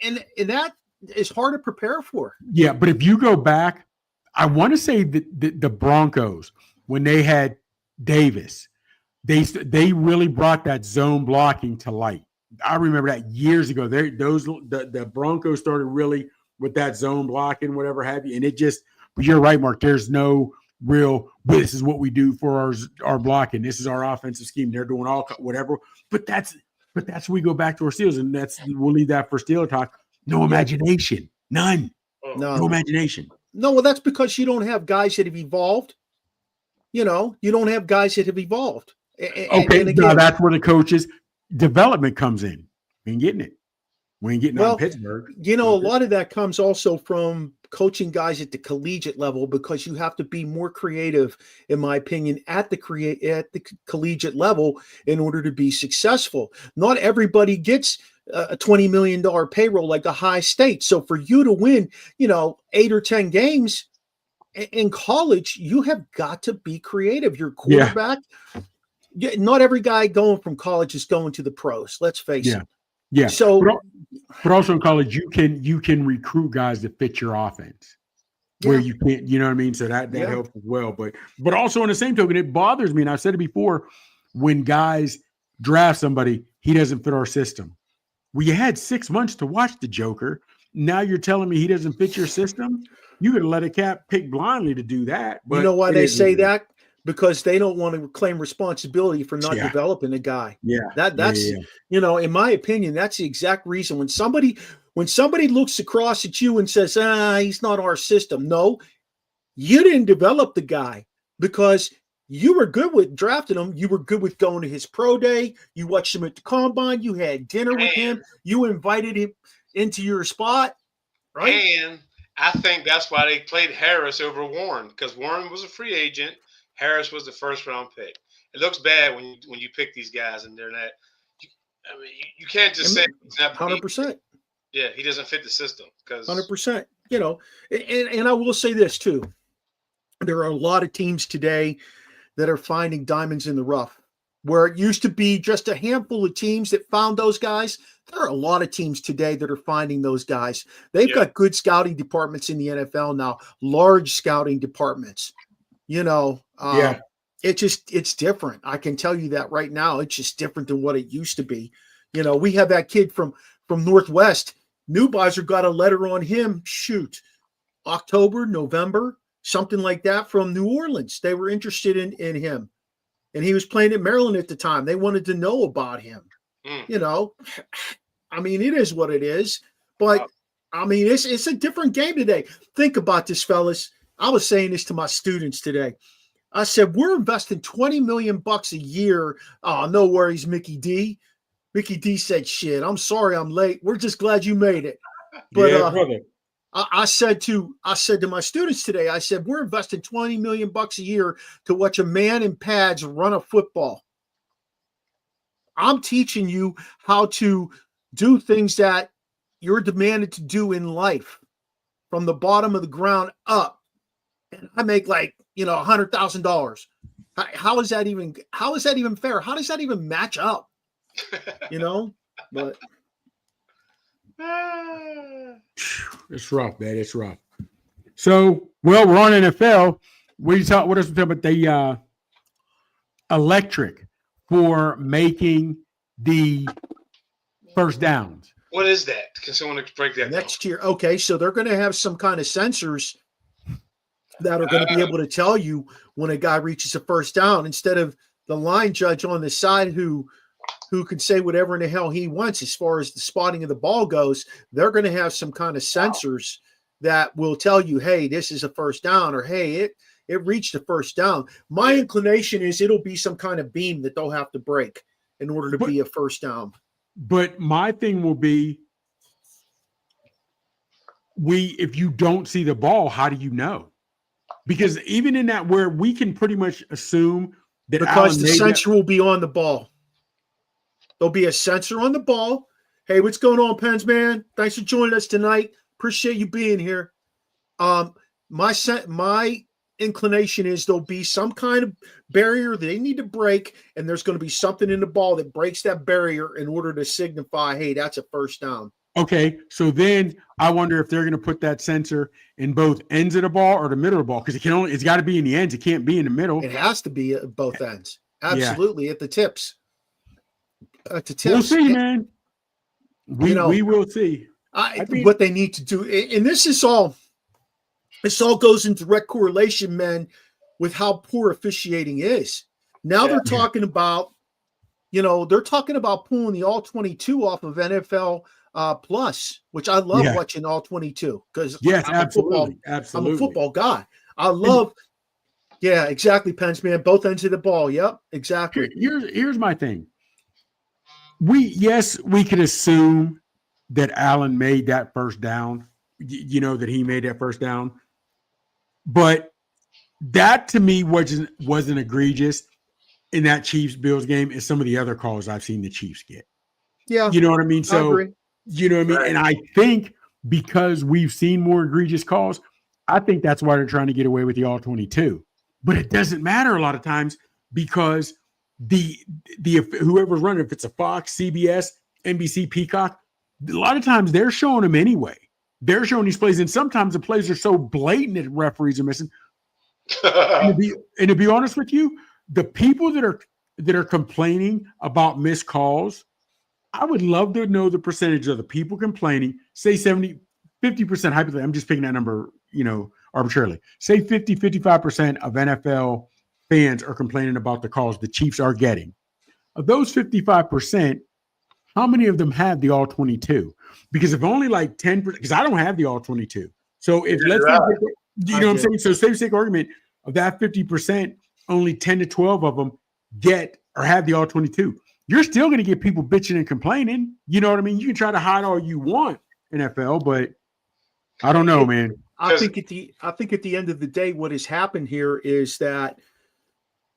Speaker 1: And that is hard to prepare for.
Speaker 5: Yeah, but if you go back, I want to say that the Broncos, when they had Davis, they really brought that zone blocking to light. I remember that years ago. The Broncos started really with that zone blocking, whatever have you, and it just. But you're right, Mark. There's no real. This is what we do for our blocking. This is our offensive scheme. They're doing all whatever. But that's we go back to our Steelers, and we'll leave that for Steeler talk. No imagination, none. No imagination.
Speaker 1: No, well, that's because you don't have guys that have evolved. You don't have guys that have evolved.
Speaker 5: Okay,
Speaker 1: and
Speaker 5: now
Speaker 1: again,
Speaker 5: that's where the coaches' development comes in. We ain't getting it. We ain't getting it
Speaker 1: well,
Speaker 5: in Pittsburgh.
Speaker 1: a lot of that comes also from coaching guys at the collegiate level, because you have to be more creative, in my opinion, at the collegiate level in order to be successful. Not everybody gets a $20 million payroll like Ohio State. So for you to win, 8 or 10 games in college, you have got to be creative. Your
Speaker 5: Yeah.
Speaker 1: quarterback, not every guy going from college is going to the pros. Let's face
Speaker 5: Yeah.
Speaker 1: it.
Speaker 5: Yeah.
Speaker 1: So,
Speaker 5: but also in college, you can recruit guys to fit your offense where you can't, you know what I mean? So that helps as well. But also on the same token, it bothers me, and I've said it before, when guys draft somebody, he doesn't fit our system. Well, you had 6 months to watch the Joker. Now you're telling me he doesn't fit your system? You could let a cat pick blindly to do that. But
Speaker 1: you know why
Speaker 5: it
Speaker 1: they
Speaker 5: is what
Speaker 1: say
Speaker 5: it is.
Speaker 1: that? Because they don't want to claim responsibility for not developing a guy.
Speaker 5: Yeah.
Speaker 1: That's in my opinion, that's the exact reason. When somebody looks across at you and says, he's not our system. No, you didn't develop the guy, because you were good with drafting him. You were good with going to his pro day. You watched him at the combine. You had dinner with him. You invited him into your spot, right?
Speaker 7: And I think that's why they played Harris over Warren, because Warren was a free agent. Harris was the first round pick. It looks bad when you pick these guys and they're not. I mean, you can't just say he's not
Speaker 1: 100%.
Speaker 7: Yeah, he doesn't fit the system.
Speaker 1: 100%. And I will say this too. There are a lot of teams today that are finding diamonds in the rough, where it used to be just a handful of teams that found those guys. There are a lot of teams today that are finding those guys. They've got good scouting departments in the NFL now, large scouting departments. It's different. I can tell you that right now. It's just different than what it used to be. We have that kid from Northwest. Newbauser got a letter on him. October, November, something like that, from New Orleans. They were interested in him, and he was playing at Maryland at the time. They wanted to know about him. I mean, it is what it is, but I mean, it's a different game today. Think about this, fellas. I was saying this to my students today. I said, we're investing $20 million a year. Oh, no worries, Mickey D. Mickey D said, shit, I'm sorry I'm late. We're just glad you made it. But
Speaker 5: brother.
Speaker 1: I said to my students today, I said, we're investing $20 million a year to watch a man in pads run a football. I'm teaching you how to do things that you're demanded to do in life from the bottom of the ground up. And I make $100,000. How is that even fair? How does that even match up? But
Speaker 5: it's rough, man. It's rough. So, we're on NFL. What else we talk about? The electric for making the first downs.
Speaker 7: What is that? Can someone break that
Speaker 1: next year? Okay, so they're going to have some kind of sensors that are going to be able to tell you when a guy reaches a first down, instead of the line judge on the side who can say whatever in the hell he wants as far as the spotting of the ball goes. They're going to have some kind of sensors that will tell you, hey, this is a first down, or hey, it reached a first down. My inclination is it'll be some kind of beam that they'll have to break in order to be a first down.
Speaker 5: But my thing will be, if you don't see the ball, how do you know? Because even in that, where we can pretty much assume that
Speaker 1: because the sensor will be on the ball. There'll be a sensor on the ball. Hey, what's going on, Pens man? Thanks for joining us tonight. Appreciate you being here. My inclination is there'll be some kind of barrier they need to break, and there's going to be something in the ball that breaks that barrier in order to signify, hey, that's a first down.
Speaker 5: Okay, so then I wonder if they're going to put that sensor in both ends of the ball or the middle of the ball, because it's got to be in the ends. It can't be in the middle.
Speaker 1: It has to be at both ends. Absolutely, at the tips. At the tips.
Speaker 5: We'll see, man. We will see.
Speaker 1: I think what they need to do, and this all goes in direct correlation, man, with how poor officiating is. Now they're talking about, pulling the all 22 off of NFL Plus, which I love watching all 22 because
Speaker 5: absolutely.
Speaker 1: I'm a football guy. I love Yeah, exactly, Pens, man. Both ends of the ball. Yep, exactly.
Speaker 5: Here's my thing. We could assume that Allen made that first down. That he made that first down, but that to me wasn't egregious in that Chiefs Bills game as some of the other calls I've seen the Chiefs get.
Speaker 1: Yeah,
Speaker 5: You know what I mean?
Speaker 1: I
Speaker 5: So
Speaker 1: agree.
Speaker 5: you know what I mean?
Speaker 7: Right.
Speaker 5: And I think because we've seen more egregious calls, I think that's why they're trying to get away with the all 22. But it doesn't matter a lot of times because the whoever's running, if it's a Fox, CBS, NBC, Peacock, a lot of times they're showing them anyway. They're showing these plays, and sometimes the plays are so blatant that referees are missing. And to be honest with you, the people that are complaining about missed calls, I would love to know the percentage of the people complaining, say 50% hypothetically. I'm just picking that number, arbitrarily. Say 55% of NFL fans are complaining about the calls the Chiefs are getting. Of those 55%, how many of them have the all 22? Because if only like 10%, because I don't have the all 22. So if let's say, you know what I'm saying? So say sake argument of that 50%, only 10 to 12 of them get or have the all 22. You're still going to get people bitching and complaining. You know what I mean? You can try to hide all you want, NFL, but I don't know, man.
Speaker 1: I think at the end of the day, what has happened here is that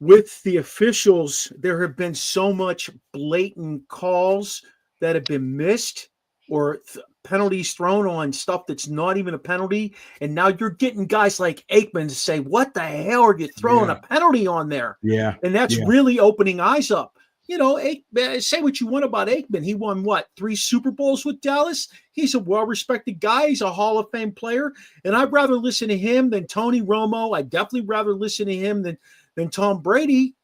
Speaker 1: with the officials, there have been so much blatant calls that have been missed or penalties thrown on stuff that's not even a penalty. And now you're getting guys like Aikman to say, what the hell are you throwing a penalty on there?
Speaker 5: Yeah.
Speaker 1: And that's really opening eyes up. Say what you want about Aikman. He won 3 Super Bowls with Dallas. He's a well-respected guy. He's a Hall of Fame player. And I'd rather listen to him than Tony Romo. I'd definitely rather listen to him than Tom Brady.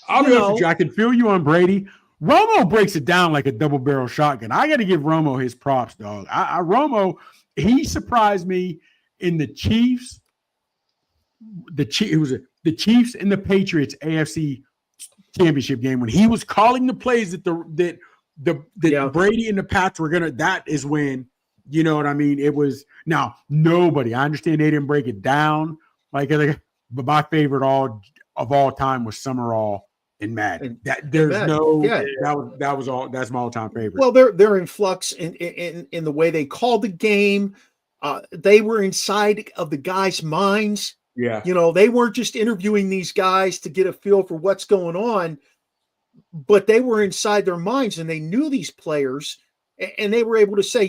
Speaker 5: I'll be honest with you. I can feel you on Brady. Romo breaks it down like a double-barrel shotgun. I got to give Romo his props, dog. Romo, he surprised me in the Chiefs. The Chiefs and the Patriots AFC Championship game when he was calling the plays that Brady and the Pats were gonna. That is when, you know what I mean. It was now nobody. I understand they didn't break it down but my favorite of all time was Summerall and Madden. That's my all time favorite.
Speaker 1: Well, they're in flux in the way they called the game. They were inside of the guys' minds.
Speaker 5: Yeah.
Speaker 1: They weren't just interviewing these guys to get a feel for what's going on, but they were inside their minds and they knew these players and they were able to say,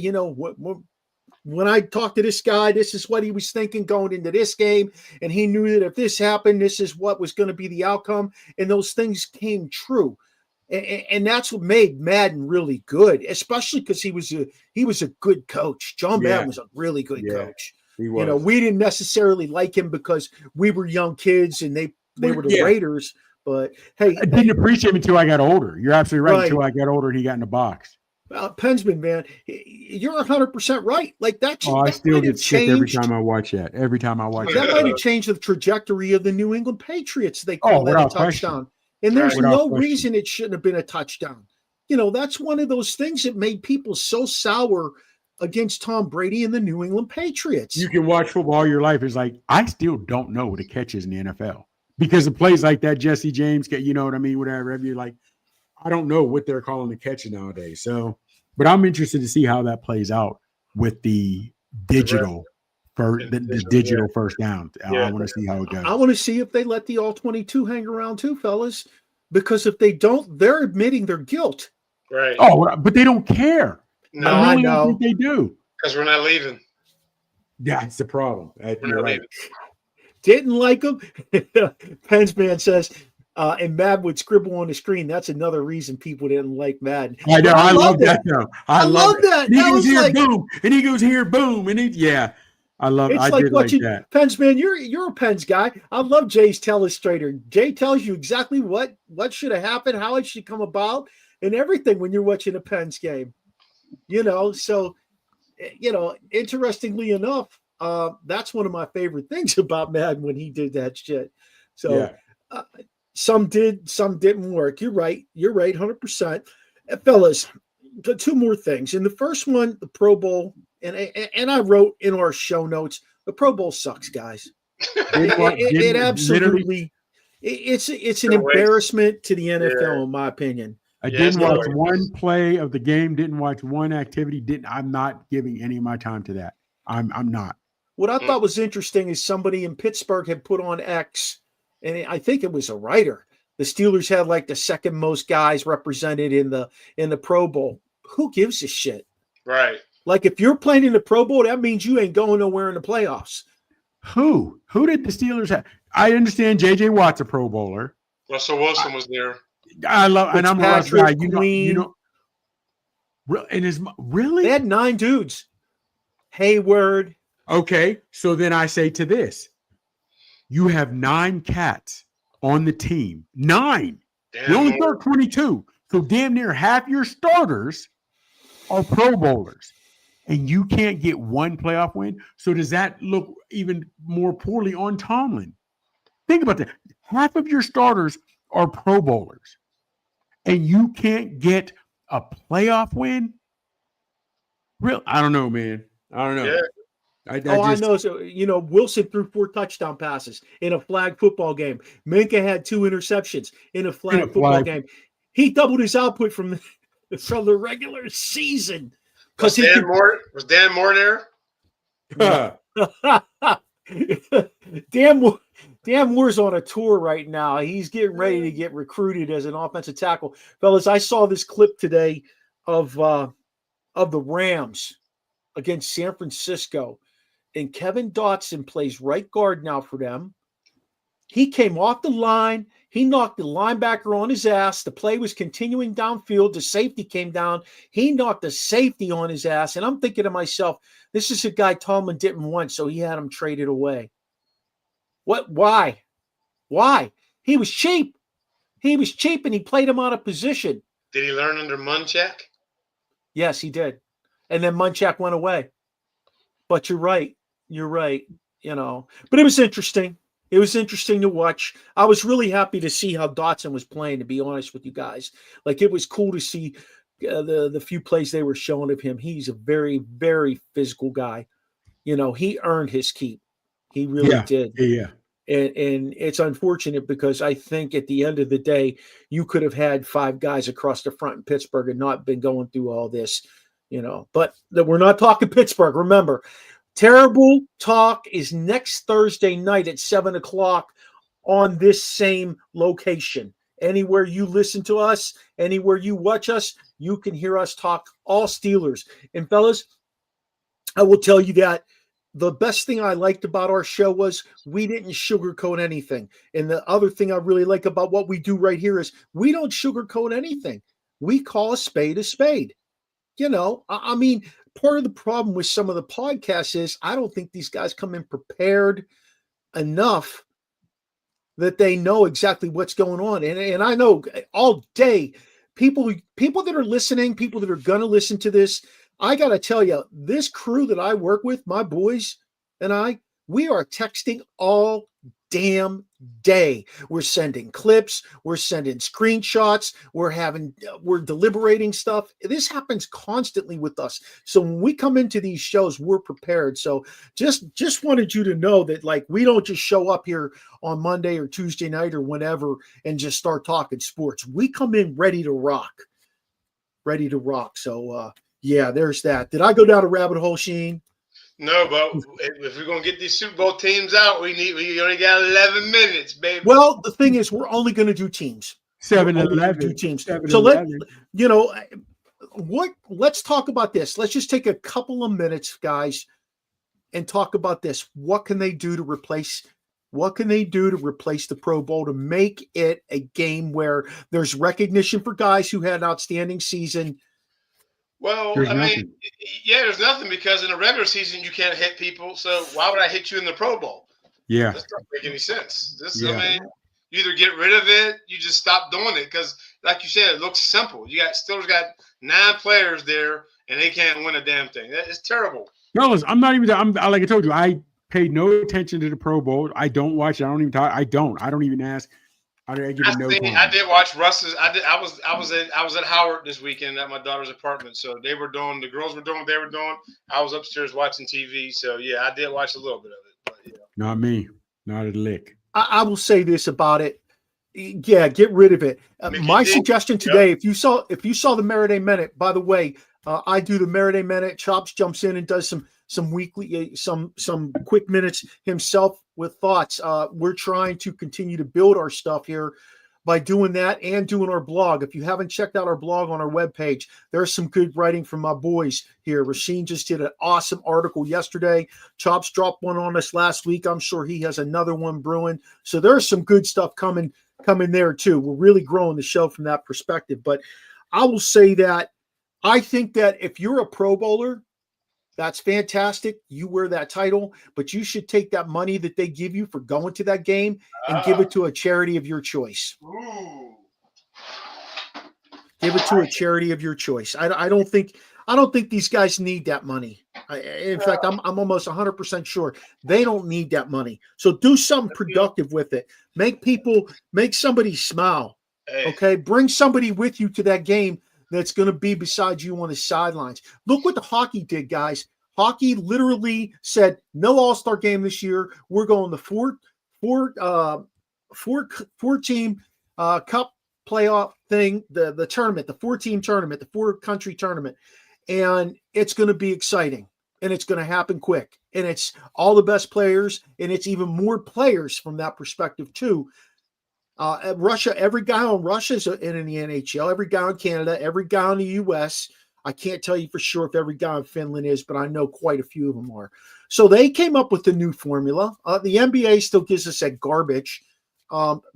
Speaker 1: when I talked to this guy, this is what he was thinking going into this game. And he knew that if this happened, this is what was going to be the outcome. And those things came true. And that's what made Madden really good, especially because he was a good coach. John Madden was a really good coach.
Speaker 5: He was.
Speaker 1: We didn't necessarily like him because we were young kids and they were the Raiders. But hey,
Speaker 5: I didn't appreciate him until I got older. You're absolutely right. Until I got older and he got in the box.
Speaker 1: Pensman, man, you're 100% right. Like I
Speaker 5: still get sick every time I watch that. Every time I watch
Speaker 1: that might have changed the trajectory of the New England Patriots. They call that a touchdown. And there's no reason it shouldn't have been a touchdown. That's one of those things that made people so sour against Tom Brady and the New England Patriots.
Speaker 5: You can watch football all your life. It's like, I still don't know what a catch is in the NFL because of plays like that, Jesse James, you know what I mean? Whatever. You're like, I don't know what they're calling the catch nowadays. So, but I'm interested to see how that plays out with the digital digital first down. I want to see how it goes.
Speaker 1: I want to see if they let the all 22 hang around too, fellas, because if they don't, they're admitting their guilt.
Speaker 7: Right.
Speaker 5: Oh, but they don't care.
Speaker 7: No,
Speaker 5: I really
Speaker 1: know.
Speaker 5: don't think they do.
Speaker 7: Because we're not leaving.
Speaker 5: Yeah, it's the problem. You're right.
Speaker 1: Didn't like them. Pensman says, and Mad would scribble on the screen. That's another reason people didn't like Madden.
Speaker 5: I know. I love that though. I love
Speaker 1: that.
Speaker 5: He goes here, boom, and he goes here, boom, and I love it.
Speaker 1: It's like what that. Pensman, you're a Pens guy. I love Jay's Telestrator. Jay tells you exactly what should have happened, how it should come about, and everything when you're watching a Pens game. So interestingly enough, that's one of my favorite things about Madden when he did that shit. So some did, some didn't work. You're right, 100%. Fellas, 2 more things. In the first one, the Pro Bowl, and I wrote in our show notes, the Pro Bowl sucks, guys. It absolutely. It's an
Speaker 7: It's a waste.
Speaker 1: embarrassment to the NFL,
Speaker 7: Yeah.
Speaker 1: in my opinion.
Speaker 5: I
Speaker 7: Yeah,
Speaker 5: didn't
Speaker 7: it's
Speaker 5: watch
Speaker 7: no
Speaker 5: one play of the game, didn't watch one activity, I'm not giving any of my time to that. I'm not.
Speaker 1: What I thought was interesting is somebody in Pittsburgh had put on X, and I think it was a writer. The Steelers had like the second most guys represented in the Pro Bowl. Who gives a shit?
Speaker 7: Right.
Speaker 1: Like if you're playing in the Pro Bowl, that means you ain't going nowhere in the playoffs.
Speaker 5: Who did the Steelers have? I understand J.J. Watt's a Pro Bowler.
Speaker 7: Russell Wilson was there.
Speaker 5: I love, and I'm a Russ guy.
Speaker 1: Fitzpatrick, Queen.
Speaker 5: Really?
Speaker 1: They had 9 dudes. Hayward.
Speaker 5: Okay, so then I say to this, you have 9 cats on the team. 9.
Speaker 7: Damn,
Speaker 5: You only start 22. So damn near half your starters are Pro Bowlers. And you can't get one playoff win. So does that look even more poorly on Tomlin? Think about that. Half of your starters are Pro Bowlers. And you can't get a playoff win? Real? I don't know, man. I don't know.
Speaker 7: Yeah.
Speaker 1: I know. So, Wilson threw 4 touchdown passes in a flag football game. Minka had 2 interceptions in a flag football game. He doubled his output from the regular season.
Speaker 7: Was Dan Moore there?
Speaker 1: Dan Moore's on a tour right now. He's getting ready to get recruited as an offensive tackle. Fellas, I saw this clip today of the Rams against San Francisco, and Kevin Dotson plays right guard now for them. He came off the line. He knocked the linebacker on his ass. The play was continuing downfield. The safety came down. He knocked the safety on his ass. And I'm thinking to myself, this is a guy Tomlin didn't want, so he had him traded away. What? Why? He was cheap. And he played him out of position.
Speaker 7: Did he learn under Munchak?
Speaker 1: Yes, he did. And then Munchak went away. But you're right. But it was interesting. It was interesting to watch. I was really happy to see how Dotson was playing, to be honest with you guys. Like, it was cool to see the few plays they were showing of him. He's a very, very physical guy. He earned his keep. He really did.
Speaker 5: Yeah.
Speaker 1: And it's unfortunate because I think at the end of the day, you could have had 5 guys across the front in Pittsburgh and not been going through all this, But we're not talking Pittsburgh. Remember, Terrible Talk is next Thursday night at 7:00 on this same location. Anywhere you listen to us, anywhere you watch us, you can hear us talk all Steelers. And fellas, I will tell you that the best thing I liked about our show was we didn't sugarcoat anything. And the other thing I really like about what we do right here is we don't sugarcoat anything. We call a spade a spade. I mean, part of the problem with some of the podcasts is I don't think these guys come in prepared enough that they know exactly what's going on. And I know all day, people that are listening, people that are going to listen to this, I got to tell you, this crew that I work with, my boys and we are texting all damn day. We're sending clips, we're sending screenshots, we're deliberating stuff. This happens constantly with us. So when we come into these shows, we're prepared. So just wanted you to know that, like, we don't just show up here on Monday or Tuesday night or whenever and just start talking sports. We come in ready to rock. So yeah, there's that. Did I go down a rabbit hole, Sheen?
Speaker 7: No, but if we're gonna get these Super Bowl teams out, we only got 11 minutes, baby.
Speaker 1: Well, the thing is, we're only going to do teams.
Speaker 5: 7-11.
Speaker 1: Teams.
Speaker 5: 7-11.
Speaker 1: So let's talk about this. Let's just take a couple of minutes, guys, and talk about this. What can they do to replace the Pro Bowl to make it a game where there's recognition for guys who had an outstanding season?
Speaker 7: Well,
Speaker 5: There's
Speaker 7: I mean,
Speaker 5: nothing.
Speaker 7: there's nothing, because in a regular season you can't hit people. So why would I hit you in the Pro Bowl?
Speaker 5: Yeah.
Speaker 7: This doesn't make any sense.
Speaker 5: Yeah.
Speaker 7: I mean, you either get rid of it, you just stop doing it, because, like you said, it looks simple. Steelers got 9 players there, and they can't win a damn thing. It's terrible.
Speaker 5: Fellas, I'm not even. Like I told you, I paid no attention to the Pro Bowl. I don't watch it. I don't even talk. I don't even ask. I give it no time.
Speaker 7: I did watch Russ's. I was at Howard this weekend at my daughter's apartment. So the girls were doing what they were doing. I was upstairs watching TV. So yeah, I did watch a little bit of it. But yeah.
Speaker 5: Not me. Not a lick.
Speaker 1: I will say this about it. Yeah, get rid of it.
Speaker 7: Mickey
Speaker 1: My
Speaker 7: D.
Speaker 1: suggestion today, if you saw the Maradei Minute, by the way, I do the Maradei Minute. Chops jumps in and does some weekly, some quick minutes himself with thoughts. We're trying to continue to build our stuff here by doing that and doing our blog. If you haven't checked out our blog on our webpage, there's some good writing from my boys here. Rasheen just did an awesome article yesterday. Chops dropped one on us last week. I'm sure he has another one brewing. So there's some good stuff coming there too. We're really growing the show from that perspective. But I will say that I think that if you're a Pro Bowler, that's fantastic. You wear that title, but you should take that money that they give you for going to that game and give it to a charity of your choice.
Speaker 7: Ooh.
Speaker 1: Give it to a charity of your choice. I don't think these guys need that money. In fact, I'm almost 100% sure they don't need that money. So do something productive with it. Make somebody smile.
Speaker 7: Hey.
Speaker 1: Okay, bring somebody with you to that game that's going to be beside you on the sidelines. Look what the hockey did, guys. Hockey literally said no All-Star game this year. We're going the four team cup playoff thing, the tournament, the 4-team tournament, the 4-country tournament, and it's going to be exciting, and it's going to happen quick, and it's all the best players, and it's even more players from that perspective too. Russia, every guy on Russia is in the NHL, every guy in Canada, every guy in the U.S. I can't tell you for sure if every guy in Finland is, but I know quite a few of them are. So they came up with the new formula. The NBA still gives us that garbage.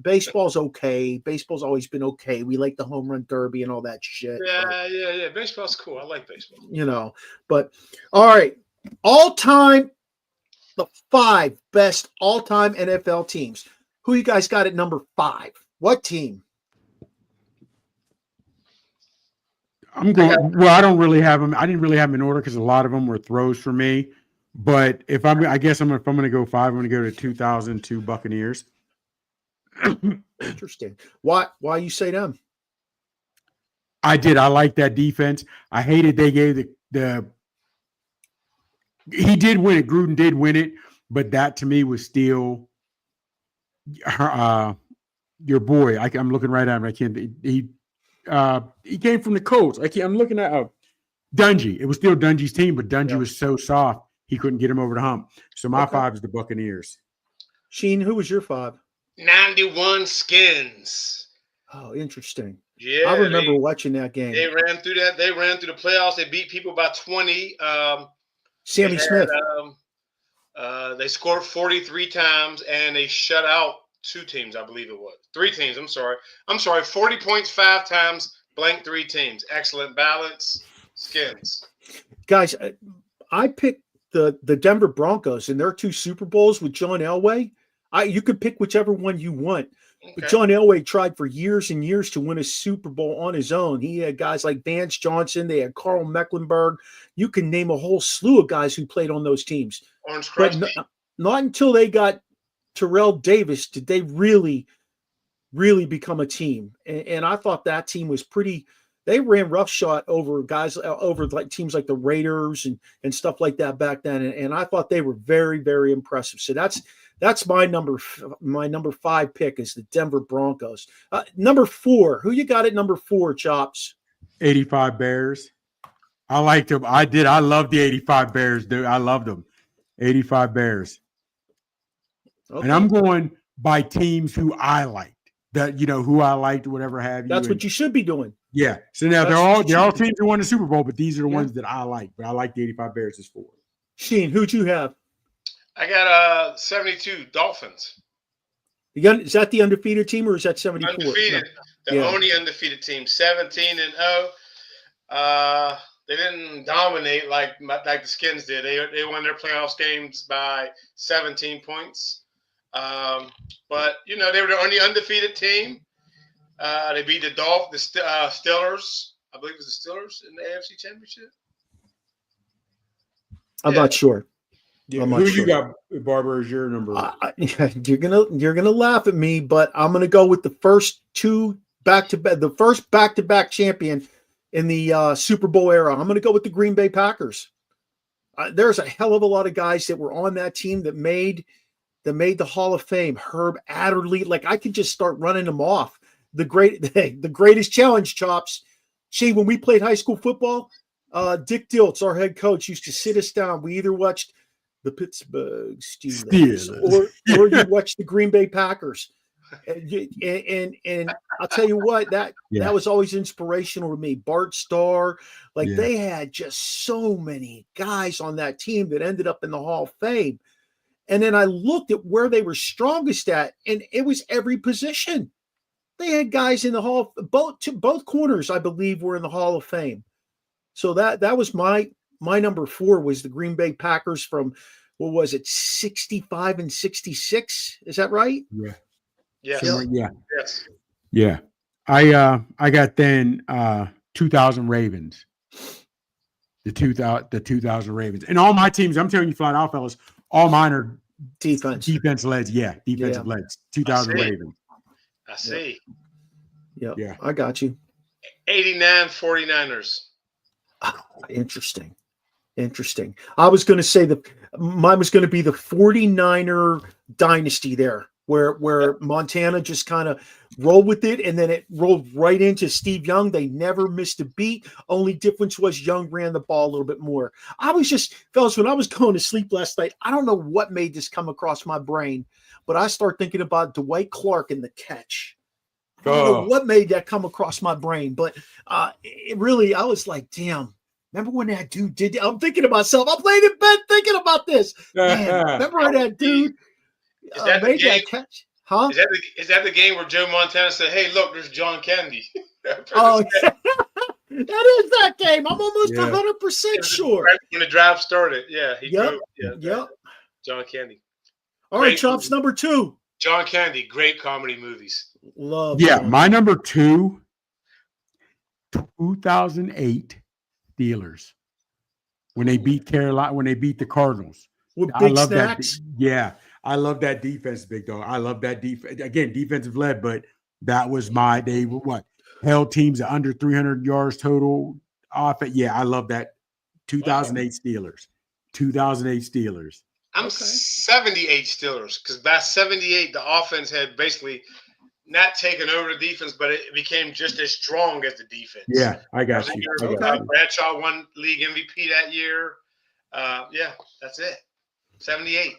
Speaker 1: Baseball's okay. Baseball's always been okay. We like the home run derby and all that shit.
Speaker 7: Yeah. Baseball's cool. I like baseball.
Speaker 1: But all right. The 5 best all-time NFL teams. Who you guys got at number 5? What team?
Speaker 5: I'm going. Well, I don't really have them. I didn't really have them in order because a lot of them were throws for me. But if I'm going to go 5, I'm going to go to 2002 Buccaneers.
Speaker 1: Interesting. Why you say them?
Speaker 5: I did. I like that defense. I hated they gave he did win it. Gruden did win it, but that to me was still your boy. I'm looking right at him. I can't. He came from the Colts. I'm looking at Dungy. It was still Dungy's team, but Dungy was so soft he couldn't get him over the hump. So my 5 is the Buccaneers.
Speaker 1: Sheen, who was your 5?
Speaker 7: 91 Skins.
Speaker 1: Oh, interesting.
Speaker 7: Yeah,
Speaker 1: I remember watching that game.
Speaker 7: They ran through that. They ran through the playoffs. They beat people by 20.
Speaker 1: Sammy Smith.
Speaker 7: They scored 43 times, and they shut out 2 teams, I believe it was. 3 teams, I'm sorry. 40 points 5 times, blank 3 teams. Excellent balance. Skins.
Speaker 1: Guys, I picked the Denver Broncos in their 2 Super Bowls with John Elway. You could pick whichever one you want.
Speaker 7: Okay.
Speaker 1: But John Elway tried for years and years to win a Super Bowl on his own. He had guys like Vance Johnson. They had Carl Mecklenburg. You can name a whole slew of guys who played on those teams.
Speaker 7: Orange
Speaker 1: But
Speaker 7: Crusty.
Speaker 1: not until they got Terrell Davis did they really, really become a team. And I thought that team was pretty – they ran roughshod over guys over like teams like the Raiders and stuff like that back then. And I thought they were very, very impressive. So that's my number 5 pick is the Denver Broncos. Number 4, who you got at number 4, Chops?
Speaker 5: 85 Bears. I liked them. I did. I love the 85 Bears, dude. I loved them. 85 Bears. Okay. And I'm going by teams who I liked. Who I liked, whatever have you.
Speaker 1: That's what you should be doing.
Speaker 5: Yeah. So now they're all teams who won the Super Bowl, but these are the ones that I like. But I like the 85 Bears as 4.
Speaker 1: Sheen, who'd you have?
Speaker 7: I got 72 Dolphins.
Speaker 1: Is that the undefeated team or is that 74?
Speaker 7: Undefeated. No. The only undefeated team. 17-0. They didn't dominate like the Skins did. They won their playoffs games by 17 points. But they were the only undefeated team. They beat the Steelers. I believe it was the Steelers in the AFC Championship.
Speaker 1: I'm not sure.
Speaker 5: Yeah, who you got, Barber, is your number?
Speaker 1: You're gonna laugh at me, but I'm gonna go with the first 2 back-to-back, the first back-to-back champion in the Super Bowl era. I'm gonna go with the Green Bay Packers. There's a hell of a lot of guys that were on that team that made that made the Hall of Fame. Herb Adderley. Like I could just start running them off. The greatest challenge, Chops. See, when we played high school football, Dick Diltz, our head coach, used to sit us down. We either watched the Pittsburgh Steelers. or you watched the Green Bay Packers. And I'll tell you what, that was always inspirational to me. Bart Starr, they had just so many guys on that team that ended up in the Hall of Fame. And then I looked at where they were strongest at, and it was every position. They had guys in the Hall, both corners, I believe, were in the Hall of Fame. So that was my number 4 was the Green Bay Packers from, what was it, 65 and 66? Is that right?
Speaker 5: Yeah.
Speaker 7: Yes. Yes.
Speaker 5: Yeah. I got then 2000 Ravens. The 2000 Ravens. And all my teams, I'm telling you flat out, fellas, all mine are defense led. Yeah, defensive led. 2000 Ravens.
Speaker 7: I see.
Speaker 1: Yeah. I got you.
Speaker 7: 89 49ers.
Speaker 1: Oh, interesting. I was going to say mine was going to be the 49er dynasty there, where Montana just kind of rolled with it, and then it rolled right into Steve Young. They never missed a beat. Only difference was Young ran the ball a little bit more. I was just, fellas, when I was going to sleep last night, I don't know what made this come across my brain, but I start thinking about Dwight Clark and the catch. I don't know what made that come across my brain, but it really, I was like, damn. Remember when that dude did? I'm thinking to myself. I'm laying in bed thinking about this. Man, remember when that dude made that catch? Huh?
Speaker 7: Is that the game where Joe Montana said, "Hey, look, there's John Kennedy"?
Speaker 1: Oh, that is that game. I'm almost 100% sure.
Speaker 7: Right when the draft started, he drove. John Kennedy.
Speaker 1: All right, Chops, number 2.
Speaker 7: John Kennedy, great comedy movies.
Speaker 1: Love.
Speaker 5: Yeah, my number 2, 2008 Steelers, when they beat Carolina, when they beat the Cardinals.
Speaker 1: With big snacks.
Speaker 5: I love that defense, big dog. I love that defense. Again, defensive led, but that was they were held teams at under 300 yards total off it. Yeah, I love that 2008 Steelers. 2008 Steelers.
Speaker 7: I'm 78 Steelers, because by 78 the offense had basically not taken over the defense, but it became just as strong as the defense.
Speaker 5: Yeah, I got you.
Speaker 7: Bradshaw won league MVP that year. That's it. 78.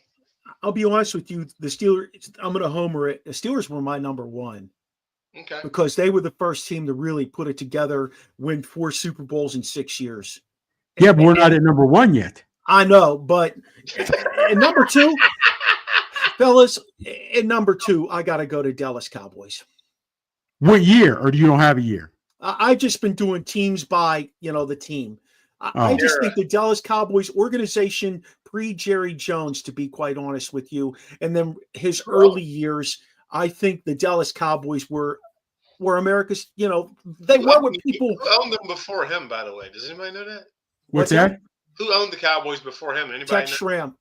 Speaker 1: I'll be honest with you. The Steelers, I'm going to homer it. The Steelers were my number 1.
Speaker 7: Okay.
Speaker 1: Because they were the first team to really put it together, win 4 Super Bowls in 6 years.
Speaker 5: Yeah, but we're not at number 1 yet.
Speaker 1: I know, but in number 2, fellas, in number 2, I got to go to Dallas Cowboys.
Speaker 5: What year, or do you don't have a year?
Speaker 1: I've just been doing teams by, the team. I just think the Dallas Cowboys organization pre-Jerry Jones, to be quite honest with you, and then his early years, I think the Dallas Cowboys were America's, they were what people.
Speaker 7: Who owned them before him, by the way? Does anybody know that?
Speaker 5: What's that?
Speaker 7: Who owned the Cowboys before him? Anybody
Speaker 1: Tex Schramm.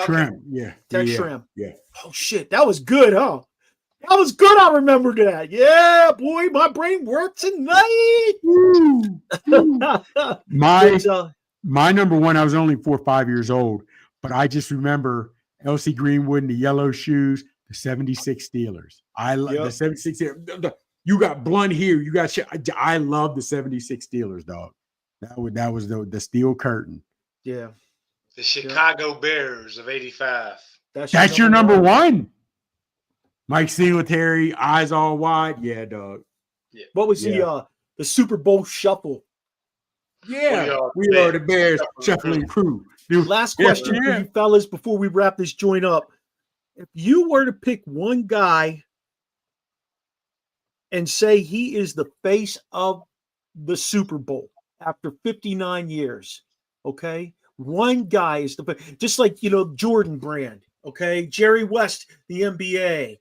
Speaker 5: Schramm, yeah.
Speaker 1: Tex Schramm. Yeah. Oh, shit. That was good, huh? That was good. I remember that. Yeah, boy, my brain worked tonight.
Speaker 5: My number 1, I was only 4 or 5 years old, but I just remember L.C. Greenwood in the yellow shoes, the 76 Steelers. I love the 76. You got Blunt here. You got I love the 76 Steelers, dog. That was the steel curtain.
Speaker 1: Yeah.
Speaker 7: The Chicago Bears of 85.
Speaker 5: That's your number 1. Mike Singletary, eyes all wide. Yeah, dog.
Speaker 1: Yeah. What was the Super Bowl shuffle?
Speaker 5: Yeah. We are the Bears shuffling crew.
Speaker 1: Last question for you fellas before we wrap this joint up. If you were to pick one guy and say he is the face of the Super Bowl after 59 years, okay? One guy is just like, Jordan Brand, okay? Jerry West, the NBA.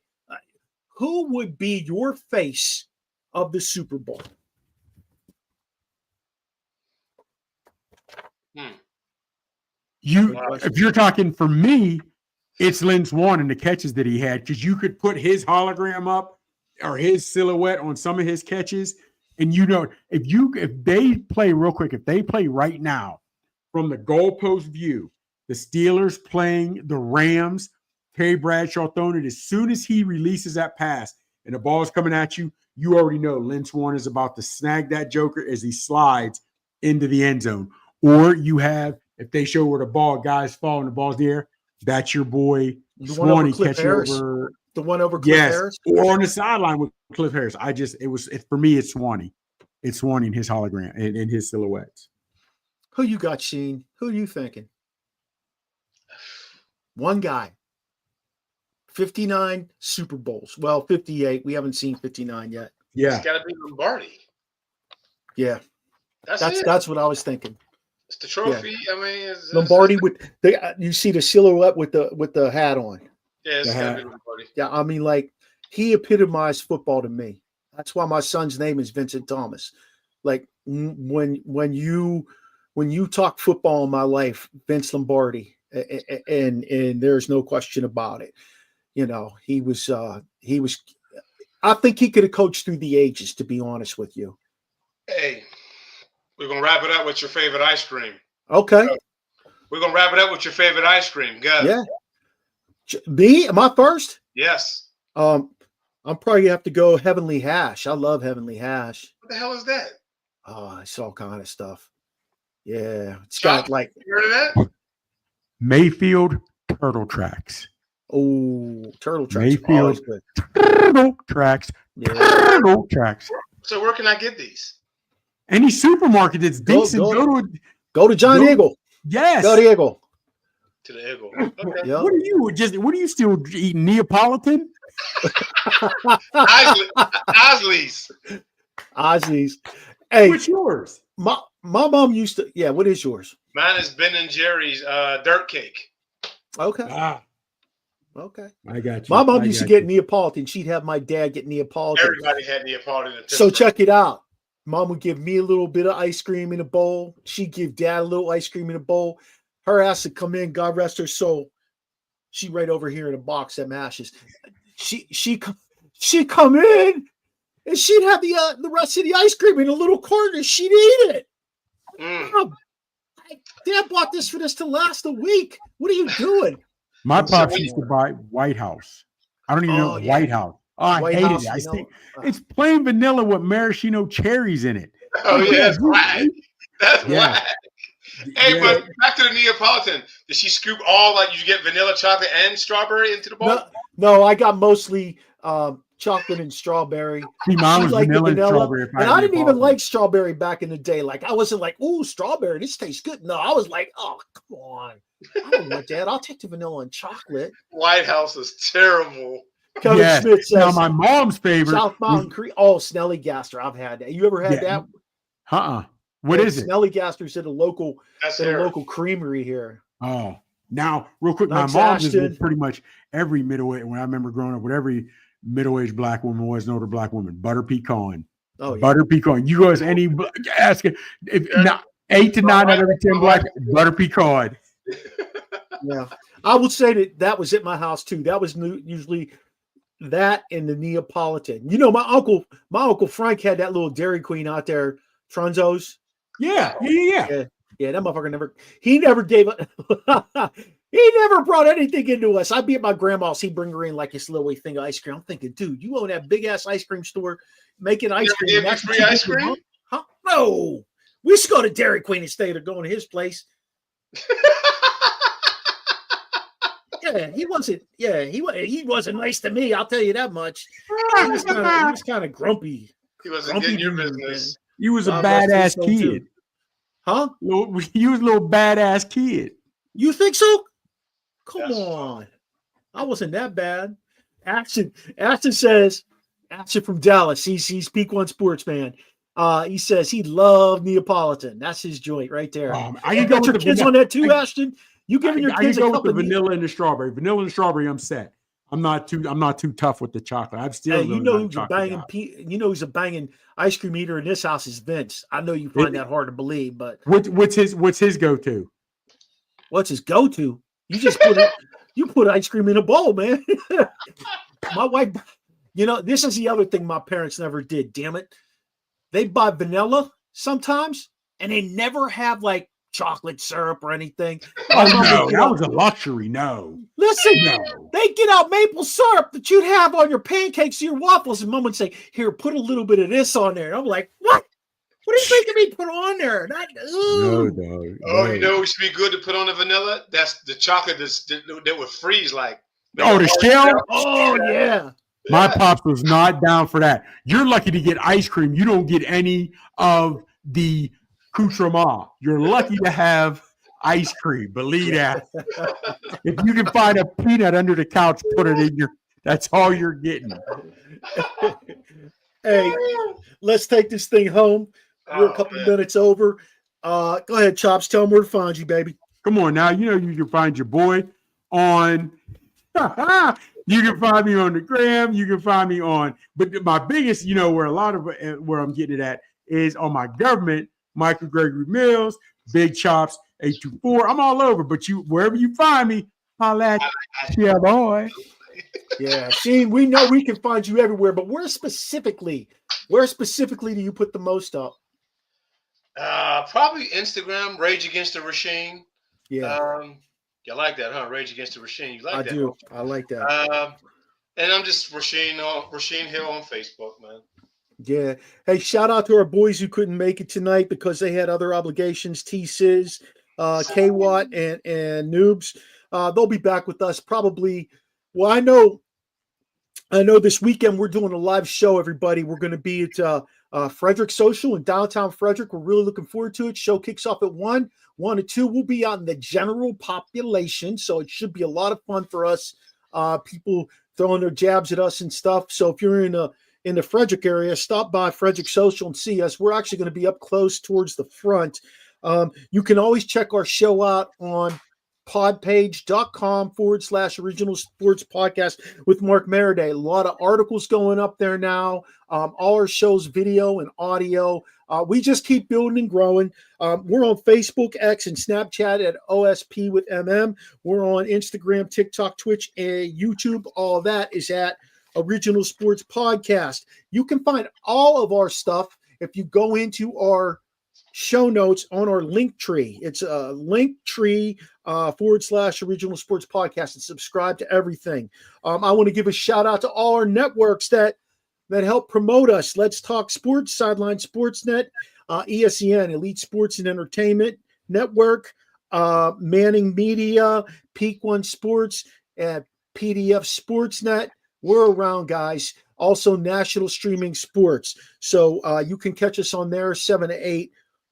Speaker 1: Who would be your face of the Super Bowl?
Speaker 5: If you're talking for me, it's Lynn Swann and the catches that he had, because you could put his hologram up or his silhouette on some of his catches, and if they play real quick, if they play right now from the goalpost view, the Steelers playing the Rams, Terry Bradshaw throwing it. As soon as he releases that pass and the ball is coming at you, you already know Lynn Swann is about to snag that joker as he slides into the end zone. Or you have, if they show where the ball, guys fall and the ball's in the air, that's your boy Swanee catching over.
Speaker 1: The one over Cliff Harris?
Speaker 5: Or on the sideline with Cliff Harris. For me, it's Swanee. It's Swanee in his hologram and his silhouettes.
Speaker 1: Who you got, Sheen? Who are you thinking? One guy. 59 Super Bowls. Well, 58. We haven't seen 59 yet.
Speaker 5: Yeah.
Speaker 7: It's got to be Lombardi.
Speaker 1: Yeah. That's what I was thinking.
Speaker 7: It's the trophy. Yeah. I mean,
Speaker 1: Lombardi you see the silhouette with the hat on.
Speaker 7: Yeah, it's got to be Lombardi.
Speaker 1: Yeah, I mean, like, he epitomized football to me. That's why my son's name is Vincent Thomas. Like, when you talk football in my life, Vince Lombardi, and there's no question about it. You know, he was. I think he could have coached through the ages, to be honest with you.
Speaker 7: Hey, we're gonna wrap it up with your favorite ice cream.
Speaker 1: Okay.
Speaker 7: We're gonna wrap it up with your favorite ice cream. Go.
Speaker 1: Yeah. Me? Am I first?
Speaker 7: Yes.
Speaker 1: I'm probably have to go Heavenly Hash. I love Heavenly Hash.
Speaker 7: What the hell is that?
Speaker 1: Oh, it's all kind of stuff. Yeah, it's got like.
Speaker 7: You heard of that?
Speaker 5: Mayfield Turtle Tracks.
Speaker 1: Oh, Turtle Tracks.
Speaker 5: Mayfield Turtle Tracks.
Speaker 1: Yeah.
Speaker 5: Turtle Tracks.
Speaker 7: So where can I get these?
Speaker 5: Any supermarket that's decent.
Speaker 1: Go to John Eagle.
Speaker 5: Yes.
Speaker 1: Go to Eagle.
Speaker 7: To the Eagle. Okay.
Speaker 1: Yep.
Speaker 5: What are you still eating? Neapolitan?
Speaker 7: Osley's.
Speaker 1: Hey,
Speaker 5: what's yours?
Speaker 1: My mom used to. Yeah, what is yours?
Speaker 7: Mine is Ben and Jerry's dirt cake.
Speaker 1: Okay. Okay.
Speaker 5: I got you.
Speaker 1: My mom used to get Neapolitan. She'd have my dad get Neapolitan.
Speaker 7: Everybody had Neapolitan in Pittsburgh.
Speaker 1: So check it out. Mom would give me a little bit of ice cream in a bowl. She'd give dad a little ice cream in a bowl. Her ass would come in, God rest her soul. She right over here in a box at Mashes. She come in and she'd have the rest of the ice cream in a little corner. She'd eat it. Mom, Dad bought this for this to last a week. What are you doing?
Speaker 5: My pops used to buy White House. I don't even know White House. Oh, I hated it. It's plain vanilla with maraschino cherries in it.
Speaker 7: Oh, yeah, that's whack. That's whack. Hey, but back to the Neapolitan. Did she scoop all, like, you get vanilla, chocolate, and strawberry into the bowl?
Speaker 1: No, I got mostly chocolate and strawberry.
Speaker 5: See, mine was vanilla and strawberry.
Speaker 1: And I didn't even like strawberry back in the day. Like, I wasn't like, ooh, strawberry, this tastes good. No, I was like, oh, come on. I don't want that. I'll take the vanilla and chocolate.
Speaker 7: White House is terrible.
Speaker 1: Kevin Smith says,
Speaker 5: now my mom's favorite.
Speaker 1: South Mountain Creek. Oh, Snellygaster. I've had that. You ever had that?
Speaker 5: What is it?
Speaker 1: Snellygaster's at a local creamery here.
Speaker 5: Oh, now real quick, my mom's is pretty much every middle-aged. When I remember growing up, with every middle-aged black woman was an older black woman. Butter pecan. Oh, yeah. Butter pecan. You go as any ask it. If not 8 to 9 out of every 10 black butter pecan.
Speaker 1: Yeah, I would say that was at my house too. That was usually that and the Neapolitan. You know, my uncle Frank had that little Dairy Queen out there, Tronzo's.
Speaker 5: Yeah.
Speaker 1: That motherfucker he never gave up. He never brought anything into us. I'd be at my grandma's. He'd bring her in like this little thing of ice cream. I'm thinking, dude, you own that big ass ice cream store making ice cream.
Speaker 7: That's free ice cream?
Speaker 1: Huh? No. We used to go to Dairy Queen instead of going to his place. Yeah, he wasn't. Yeah, he wasn't nice to me. I'll tell you that much. He was kind of grumpy.
Speaker 7: He wasn't getting your business.
Speaker 5: You was a badass kid,
Speaker 1: huh?
Speaker 5: You was a little badass kid.
Speaker 1: You think so? Come on, I wasn't that bad. Ashton says, Ashton from Dallas. He's Peak One Sports fan. He says he loved Neapolitan. That's his joint right there.
Speaker 5: I
Speaker 1: you got your kids on that too, Ashton. You giving your kids
Speaker 5: a cup with the vanilla and the strawberry. Vanilla and strawberry, I'm set. I'm not too tough with the chocolate. I'm still.
Speaker 1: Hey, you know who's a banging. Who's a banging ice cream eater in this house is Vince. I know you find that hard to believe, but
Speaker 5: what's his go-to?
Speaker 1: What's his go-to? You just put ice cream in a bowl, man. My wife, this is the other thing my parents never did. Damn it, they buy vanilla sometimes, and they never have like chocolate syrup or anything.
Speaker 5: Oh
Speaker 1: That's all
Speaker 5: no,
Speaker 1: they get
Speaker 5: that
Speaker 1: out.
Speaker 5: was a luxury. No,
Speaker 1: Listen,
Speaker 5: no.
Speaker 1: they get out maple syrup that you'd have on your pancakes or your waffles, and Mom would say, "Here, put a little bit of this on there." And I'm like, "What? What are you making me put on there?"
Speaker 5: No,
Speaker 1: Ooh.
Speaker 5: dog.
Speaker 7: Oh,
Speaker 5: No.
Speaker 7: you know, it should be good to put on the vanilla. That's the chocolate that would freeze like.
Speaker 5: Oh, the shell.
Speaker 1: Oh yeah.
Speaker 5: My pops was not down for that. You're lucky to get ice cream. You don't get any of the accoutrement. You're lucky to have ice cream. Believe that. If you can find a peanut under the couch, put it in your. That's all you're getting.
Speaker 1: Hey, let's take this thing home. We're a couple minutes over. Go ahead, Chops. Tell them where to find you, baby.
Speaker 5: Come on now. You know you can find your boy on. You can find me on the gram. You can find me on. But my biggest, where a lot of where I'm getting it at is on my government. Michael Gregory Mills, Big Chops 824. I'm all over. But wherever you find me, holla at you, boy.
Speaker 1: Yeah, Sheen, we know we can find you everywhere, but where specifically do you put the most up?
Speaker 7: Probably Instagram, Rage Against the Machine.
Speaker 1: Yeah.
Speaker 7: You like that, huh? Rage Against the Machine. You like that?
Speaker 1: I do. I like that.
Speaker 7: And I'm just Rasheen Hill on Facebook, man.
Speaker 1: Yeah. Hey, shout out to our boys who couldn't make it tonight because they had other obligations. T-Sizz, K-Watt, and Noobs. They'll be back with us probably. Well, I know this weekend we're doing a live show, everybody. We're going to be at Frederick Social in downtown Frederick. We're really looking forward to it. Show kicks off at 1 to 2. We'll be out in the general population, so it should be a lot of fun for us. People throwing their jabs at us and stuff. So if you're in the Frederick area, stop by Frederick Social and see us. We're actually going to be up close towards the front. You can always check our show out on podpage.com/original sports podcast with Mark Maradei. A lot of articles going up there now. All our shows, video and audio. We just keep building and growing. We're on Facebook, X, and Snapchat at OSP with MM. We're on Instagram, TikTok, Twitch, and YouTube. All that is at Original Sports Podcast. You can find all of our stuff if you go into our show notes on our link tree. It's a link tree /Original Sports Podcast, and subscribe to everything. I want to give a shout out to all our networks that help promote us. Let's Talk Sports, Sideline Sportsnet, ESEN, Elite Sports and Entertainment Network, Manning Media, Peak One Sports, and PDF Sportsnet. We're around, guys. Also, National Streaming Sports. So you can catch us on there 7 to 8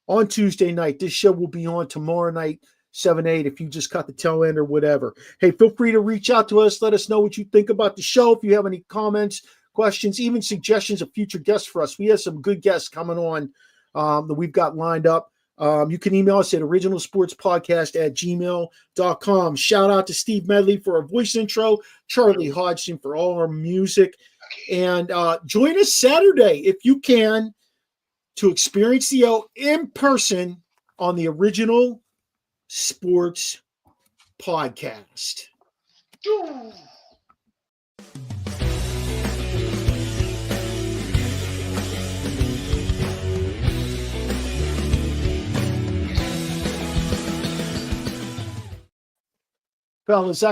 Speaker 1: on Tuesday night. This show will be on tomorrow night, 7 to 8, if you just cut the tail end or whatever. Hey, feel free to reach out to us. Let us know what you think about the show. If you have any comments, questions, even suggestions of future guests for us. We have some good guests coming on that we've got lined up. You can email us at originalsportspodcast@gmail.com. Shout out to Steve Medley for our voice intro, Charlie Hodgson for all our music. And join us Saturday, if you can, to experience the O in person on the Original Sports Podcast. Fellas, that